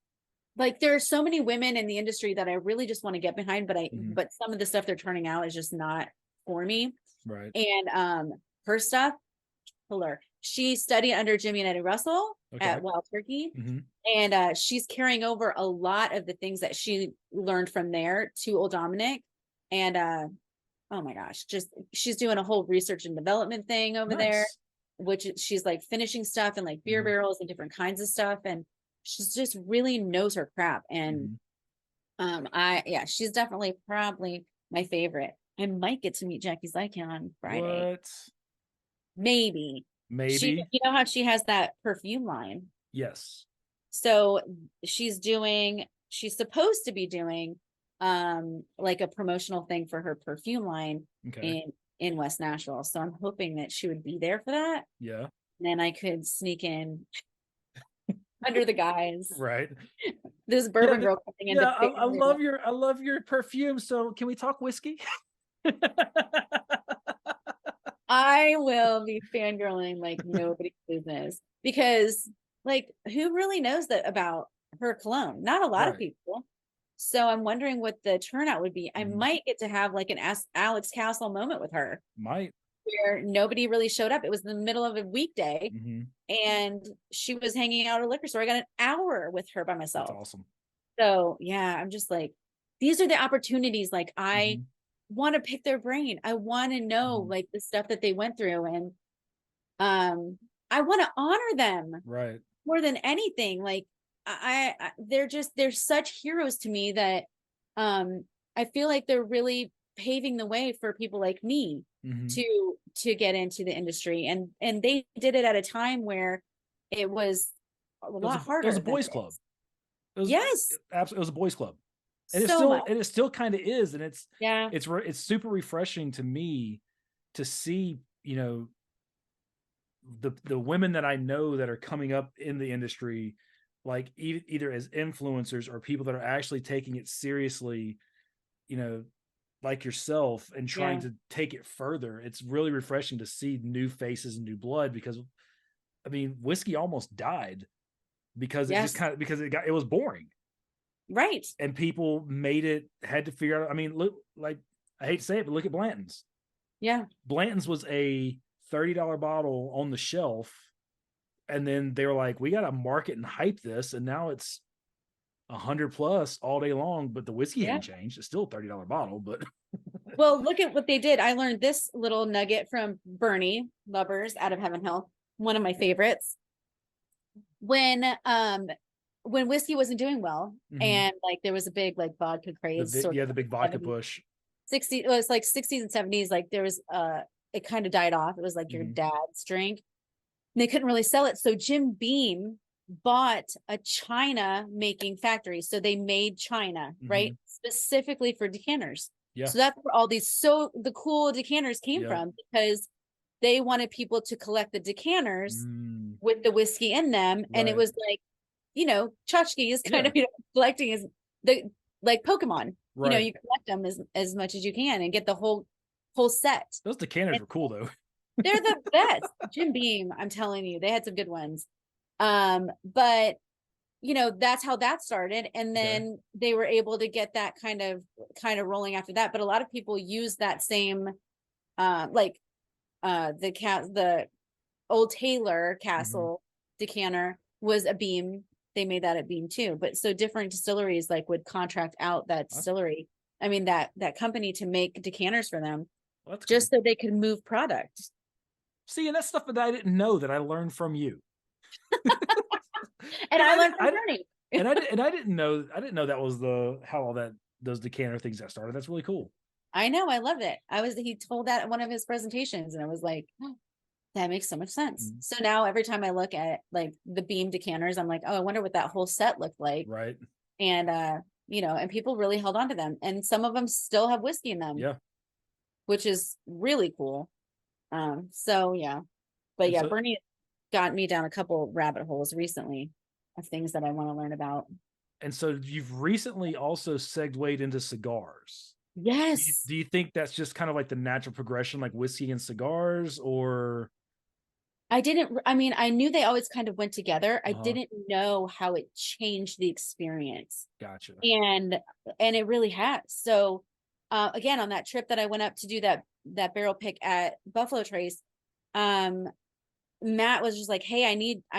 like, there are so many women in the industry that I really just want to get behind, but but some of the stuff they're turning out is just not for me. Right. And her stuff, her. She studied under Jimmy and Eddie Russell at Wild Turkey. And she's carrying over a lot of the things that she learned from there to Old Dominic. And oh my gosh, she's doing a whole research and development thing over there, which she's like finishing stuff and like beer barrels and different kinds of stuff. And she's just really knows her crap. And she's definitely probably my favorite. I might get to meet Jackie Zykan on Friday. What? Maybe. You know how she has that perfume line? Yes. So she's supposed to be doing like a promotional thing for her perfume line in West Nashville. So I'm hoping that she would be there for that. Yeah. And then I could sneak in under the guys. Right. This bourbon girl coming in. I love your perfume. So can we talk whiskey? I will be fangirling like nobody's business, because like, who really knows that about her cologne? Not a lot of people. So I'm wondering what the turnout would be. I might get to have like an Alex Castle moment with her. Where nobody really showed up. It was in the middle of a weekday and she was hanging out at a liquor store. I got an hour with her by myself. That's awesome. So yeah, I'm just like, these are the opportunities. Like, I want to pick their brain. I want to know like the stuff that they went through, and I want to honor them more than anything. Like, they're such heroes to me that I feel like they're really paving the way for people like me to get into the industry, and they did it at a time where it was a lot harder. It was a than boys' it club. is. It was Yes, absolutely, it was a boys' club, and so much. it still kind of is, and Yeah, it's super refreshing to me to see, you know, the women that I know that are coming up in the industry, like either as influencers or people that are actually taking it seriously, you know, like yourself, and trying yeah, to take it further. It's really refreshing to see new faces and new blood, because I mean, whiskey almost died because it just yes, kind of, because it was boring, right. and people had to figure out. I mean, look, like, I hate to say it, but look at Blanton's. Yeah, Blanton's was a $30 bottle on the shelf, and then they were like, we got to market and hype this, and now it's 100 plus all day long, but the whiskey yeah. hadn't changed. It's still a $30 bottle, but Well, look at what they did. I learned this little nugget from Bernie Lubbers out of Heaven Hill, one of my favorites. When whiskey wasn't doing well, and like there was a big like vodka craze, sort of the big vodka 70s, push. 60, it was like 60s and 70s, like there was it kind of died off. It was like your Mhm. dad's drink. And they couldn't really sell it. So Jim Beam bought a China making factory. So they made China, right? Specifically for decanters. Yeah. So that's where all the cool decanters came Yeah. from, because they wanted people to collect the decanters Mm, with the whiskey in them. And it right. was like, tchotchke is kind Yeah. of, collecting is the like Pokemon. Right. You collect them as much as you can and get the whole set. Those decanters And were cool though. they're the best. Jim Beam, I'm telling you, they had some good ones. But that's how that started. And then they were able to get that kind of rolling after that. But a lot of people use that same the Old Taylor Castle decanter was a Beam. They made that at Beam too. But so different distilleries like would contract out that distillery. I mean that company to make decanters for them, just so they could move product. See, and that's stuff that I didn't know, that I learned from you. And I learned from Bernie. And I didn't know that was how all those decanter things got started. That's really cool. I know, I love it. He told that at one of his presentations, and I was like, oh, that makes so much sense. So now every time I look at like the Beam decanters, I'm like, oh, I wonder what that whole set looked like. Right. And and people really held on to them, and some of them still have whiskey in them. Yeah. Which is really cool. So yeah. But yeah, Bernie got me down a couple rabbit holes recently of things that I want to learn about. And so you've recently also segued into cigars. Yes. Do you think that's just kind of like the natural progression, like whiskey and cigars, or? I knew they always kind of went together. I didn't know how it changed the experience. Gotcha. And it really has. So again, on that trip that I went up to do that barrel pick at Buffalo Trace, Matt was just like, hey, I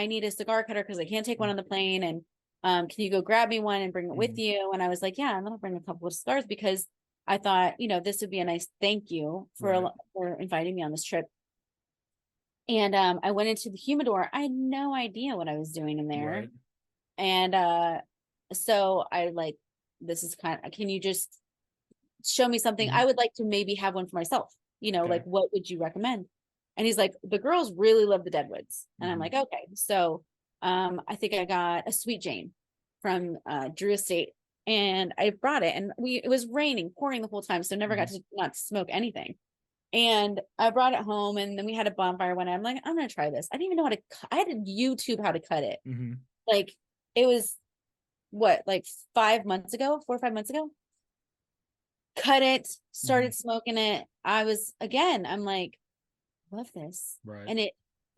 need a cigar cutter because I can't take one on the plane. And can you go grab me one and bring it with you? And I was like, yeah, I'm gonna bring a couple of cigars, because I thought, this would be a nice thank you for inviting me on this trip. And I went into the humidor. I had no idea what I was doing in there. Right. And so I like, this is can you just show me something? I would like to maybe have one for myself. Like, what would you recommend? And he's like, the girls really love the Deadwoods. And I'm like, okay. So I think I got a Sweet Jane from Drew Estate, and I brought it, and it was raining, pouring the whole time. So never got to not smoke anything. And I brought it home, and then we had a bonfire one night. I'm like, I'm going to try this. I didn't even know how to I had to YouTube how to cut it. Like, it was like 4 or 5 months ago, cut it, started smoking it. I'm like, love this. Right. And it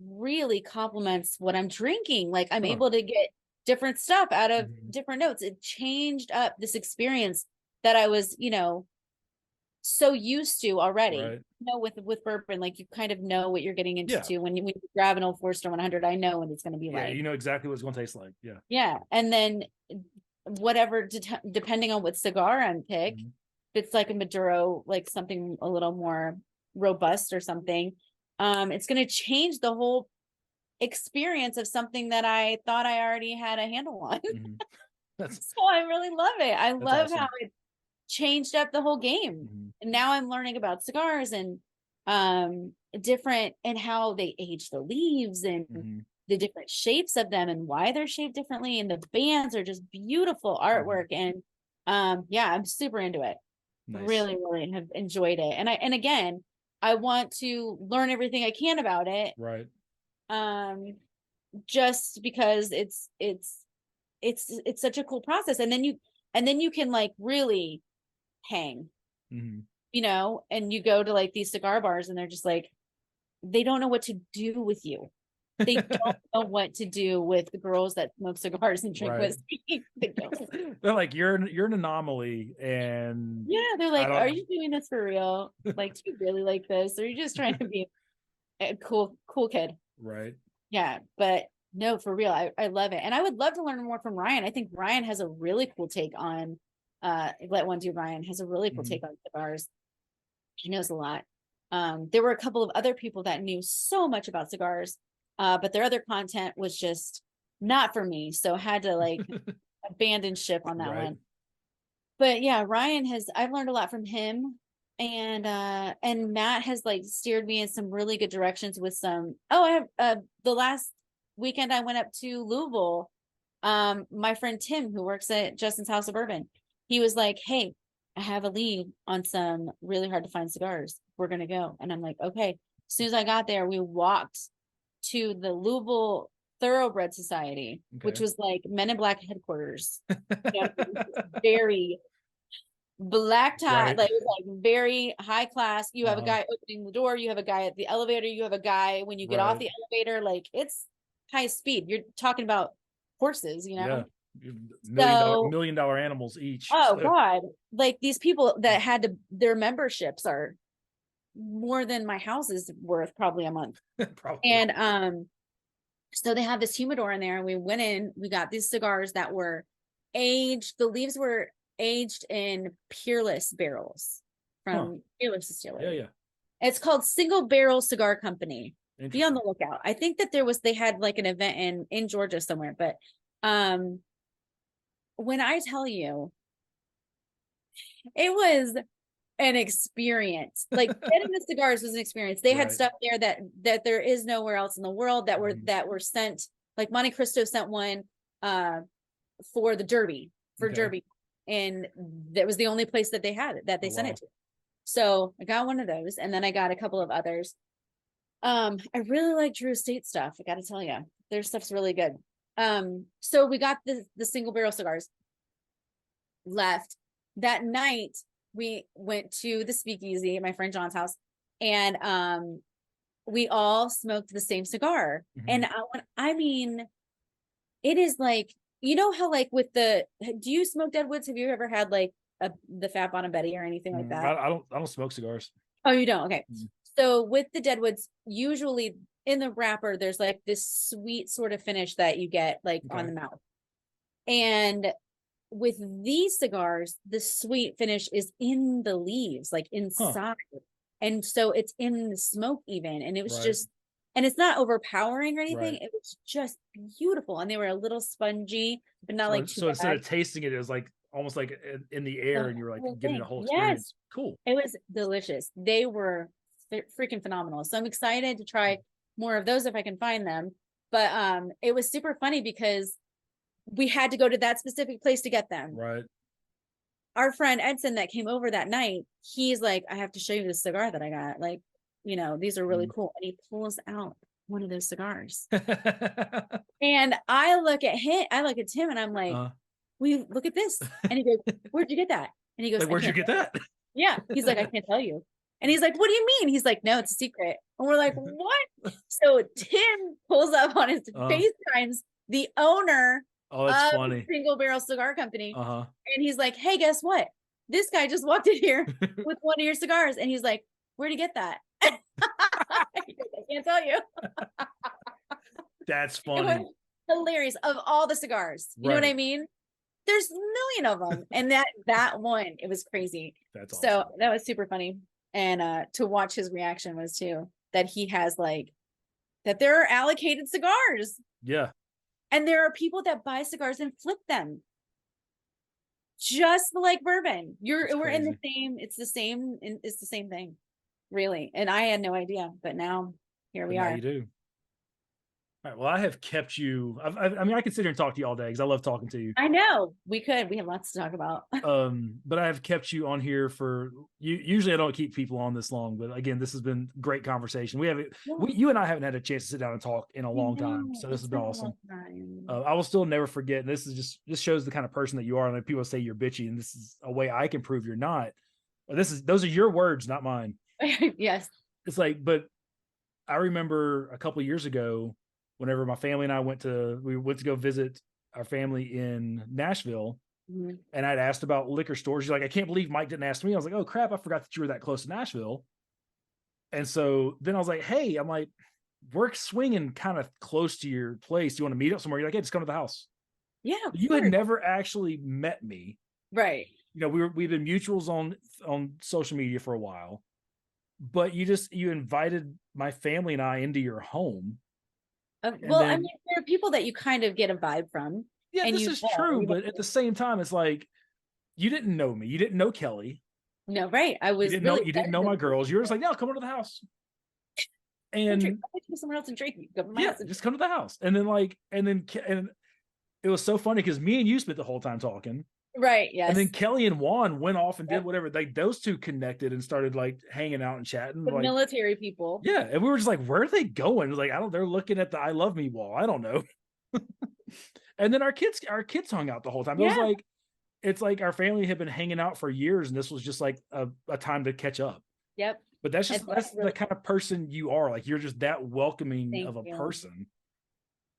really complements what I'm drinking. Like, I'm able to get different stuff out of different notes. It changed up this experience that I was, so used to already. Right. With bourbon, like, you kind of know what you're getting into when you grab an old Forester 100. I know what it's going to be like. You know exactly what it's going to taste like. Yeah. And then whatever, depending on what cigar I'm pick, if it's like a Maduro, like something a little more robust or something, it's going to change the whole experience of something that I thought I already had a handle on. So I really love it. I love awesome. How changed up the whole game. Mhm. And now I'm learning about cigars and different and how they age the leaves and Mhm. the different shapes of them and why they're shaped differently. And the bands are just beautiful artwork. And yeah, I'm super into it. Nice. Really, really have enjoyed it. And again, I want to learn everything I can about it. Right. Just because it's such a cool process. And then you can like really hang, Mhm. you know, and you go to like these cigar bars and they're just like, they don't know what to do with you. They don't know what to do with the girls that smoke cigars and drink Right. whiskey. They don't. They're like, you're an anomaly, and Yeah, they're like, I are don't. you doing this for real? Like, do you really like this? Or are you just trying to be a cool kid? Right. Yeah, but no, for real, I love it. And I would love to learn more from Ryan. I think Ryan has a really cool take on let one do Ryan has a really cool Mhm. take on cigars. He knows a lot. There were a couple of other people that knew so much about cigars, but their other content was just not for me. So I had to like abandon ship on that Right. one. But yeah, I've learned a lot from him. And Matt has like steered me in some really good directions with some. Oh, I have the last weekend I went up to Louisville. My friend Tim, who works at Justin's House of Bourbon, he was like, "Hey, I have a lead on some really hard to find cigars. We're gonna go." And I'm like, "Okay." As soon as I got there, we walked to the Louisville Thoroughbred Society, which Okay. was like Men in Black headquarters. You know, very black tie, Right. like it was like very high class. You have a Uh-huh. guy opening the door, you have a guy at the elevator, you have a guy when you get off Right. the elevator, like it's high speed. You're talking about horses, you know? Yeah. So, Million dollar animals each. oh So God, like these people that had to, their memberships are more than my house is worth probably a month. probably. And so they have this humidor in there, and we went in, we got these cigars that were aged, the leaves were aged in Peerless barrels from Peerless Distillery. Yeah, yeah. It's called Single Barrel Cigar Company. Be on the Interesting. lookout. I think that they had like an event in Georgia somewhere, but when I tell you it was an experience, like getting the cigars was an experience. They had Right. stuff there that there is nowhere else in the world that were Mhm. sent, like Monte Cristo sent one for the Derby, for Okay. Derby, and that was the only place that they had it, that they Oh, sent wow. it to. So I got one of those, and then I got a couple of others. I really like Drew Estate stuff. I got to tell you, their stuff's really good. So we got the single barrel cigars. Left that night, we went to the speakeasy at my friend John's house, and we all smoked the same cigar. Mhm. And I mean, it is like, you know how like with do you smoke Deadwoods? Have you ever had like the Fat Bottom Betty or anything like that? I don't smoke cigars. Oh, you don't? Okay. Mhm. So with the Deadwoods, usually in the wrapper, there's like this sweet sort of finish that you get like on Okay. the mouth. And with these cigars, the sweet finish is in the leaves, like inside. And so it's in the smoke even. And it was Right. just, and it's not overpowering or anything. Right. It was just beautiful. And they were a little spungy, but not like too So instead bad. of tasting it, it was like almost like in the air, and you were like Whole getting thing. the whole Yes, experience. Cool. it was delicious. They were freaking phenomenal. So I'm excited to try more of those if I can find them. But it was super funny because we had to go to that specific place to get them. Right. Our friend Edson that came over that night, he's like, I have to show you this cigar that I got. Like, you know, these are really cool. And he pulls out one of those cigars. And I look at Tim and I'm like, we look at this. And he goes, where'd you get that? And he goes, like, where'd you get that? Yeah. He's like, I can't tell you. And he's like, what do you mean? He's like, no, it's a secret. And we're like, what? So Tim pulls up on his FaceTimes the owner Oh, that's of funny. Single Barrel Cigar Company. Uh-huh. And he's like, hey, guess what? This guy just walked in here with one of your cigars. And he's like, where'd you get that? I can't tell you. That's It funny. was hilarious. Of all the cigars, you know what I Right. mean? There's a million of them. And that one, it was crazy. That's So awesome. that was super funny. And to watch his reaction was too, that he has like, that there are allocated cigars. Yeah. And there are people that buy cigars and flip them. just like bourbon. That's We're in the crazy. same, it's the same thing, really. And I had no idea, but now here But we now are. you do. All right. Well, I have kept you. I mean, I can sit here and talk to you all day because I love talking to you. I know we have lots to talk about. But I have kept you on here for you. Usually, I don't keep people on this long, but again, this has been great conversation. You and I haven't had a chance to sit down and talk in a long time, so this has It's been been a long awesome. time. I will still never forget. And this shows the kind of person that you are. And like people say you're bitchy, and this is a way I can prove you're not. Those are your words, not mine. Yes. It's like, but I remember a couple of years ago, whenever my family and I went to go visit our family in Nashville, and I'd asked about liquor stores. You're like, I can't believe Mike didn't ask me. I was like, oh crap, I forgot that you were that close to Nashville. And so then I was like, hey, I'm like, we're swinging kind of close to your place. Do you want to meet up somewhere? You're like, hey, just come to the house. Yeah. You had never actually met me. Right. You know, we've been mutuals on social media for a while, but you invited my family and I into your home. Well, I mean, there are people that you kind of get a vibe from. Yeah, and this is true, but at the same time, it's like you didn't know me. You didn't know Kelly. No, right. I was You didn't know my girls. You were just like, no, come over to the house. And somewhere else and drink. Just come to the house. And then it was so funny because me and you spent the whole time talking. Right. Yes. And then Kelly and Juan went off and did whatever. Like those two connected and started like hanging out and chatting. The like military people. Yeah. And we were just like, where are they going? Like, they're looking at the I love me wall. I don't know. And then our kids hung out the whole time. It was like, it's like our family had been hanging out for years, and this was just like a time to catch up. Yep. But that's the kind of person you are. Like, you're just that welcoming of a person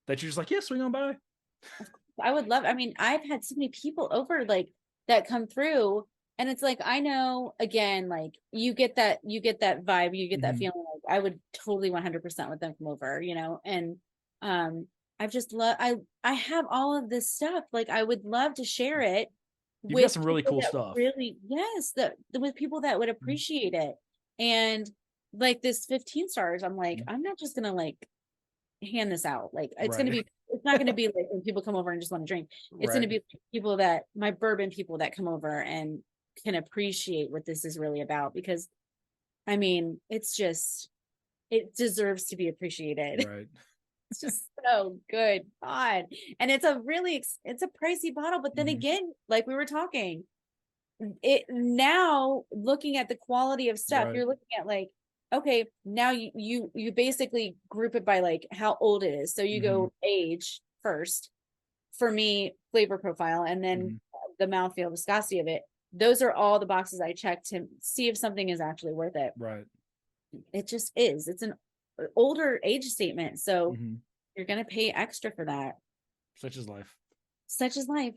that you're just like, yeah, swing on by. I would love, I mean, I've had so many people over like that come through, and it's like, I know, again, like you get that vibe, you get that feeling. Like I would totally 100% let them come over, you know? And I've just I have all of this stuff. Like I would love to share it. You've got some really cool stuff. Really, yes, with people that would appreciate it. And like this 15 stars, I'm like, I'm not just gonna like hand this out. Like it's gonna be, it's not gonna be like when people come over and just want to drink. It's gonna be people that my bourbon people that come over and can appreciate what this is really about. Because I mean, it's just, it deserves to be appreciated. Right. It's just so good. God. And it's a pricey bottle. But then again, like we were talking, it now looking at the quality of stuff, you're looking at like, okay, now you basically group it by like how old it is. So you go age first, for me, flavor profile, and then the mouthfeel, viscosity of it. Those are all the boxes I check to see if something is actually worth it. Right. It just is. It's an older age statement. So you're going to pay extra for that. Such is life. Such is life.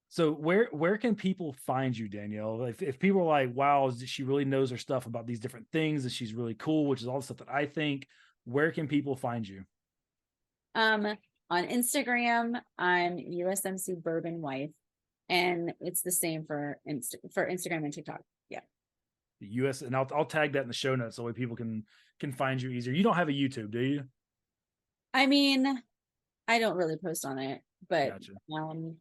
So where can people find you, Danielle? If people are like, wow, she really knows her stuff about these different things, and she's really cool, which is all the stuff that I think, where can people find you? On Instagram, I'm USMC Bourbon Wife, and it's the same for Instagram and TikTok. Yeah. The US, and I'll tag that in the show notes so way people can find you easier. You don't have a YouTube, do you? I mean, I don't really post on it, but Gotcha. I'm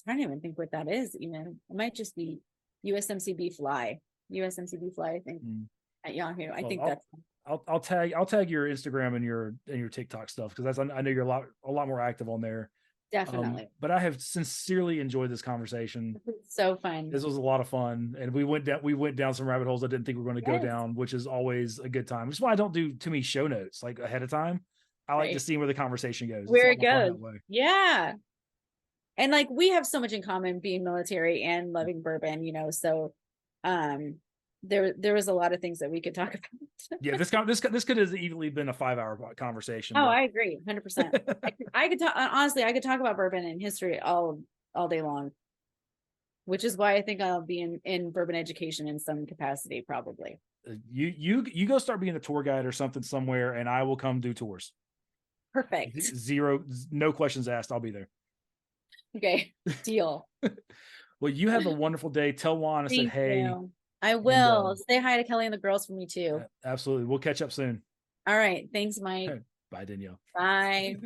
trying to even think what that is. Even it might just be USMCB Fly, I think, at Yahoo. I think that's. I'll tag your Instagram and your TikTok stuff, because I know you're a lot more active on there. Definitely. But I have sincerely enjoyed this conversation. So fun. This was a lot of fun, and we went down some rabbit holes I didn't think we were going to go down, which is always a good time. Which is why I don't do too many show notes like ahead of time. I like to see where the conversation goes. Where it goes. Yeah. And like we have so much in common, being military and loving bourbon, you know. So there was a lot of things that we could talk about. Yeah, this could have easily been a 5-hour conversation. Oh, I agree, 100%. I could talk, honestly, I could talk about bourbon and history all day long, which is why I think I'll be in bourbon education in some capacity, probably. You go start being a tour guide or something somewhere, and I will come do tours. Perfect. No questions asked. I'll be there. Okay, deal. Well, you have a wonderful day. Tell Juan I said hey. You. I will. Say hi to Kelly and the girls for me too. Absolutely. We'll catch up soon. All right. Thanks, Mike. Bye, Danielle. Bye.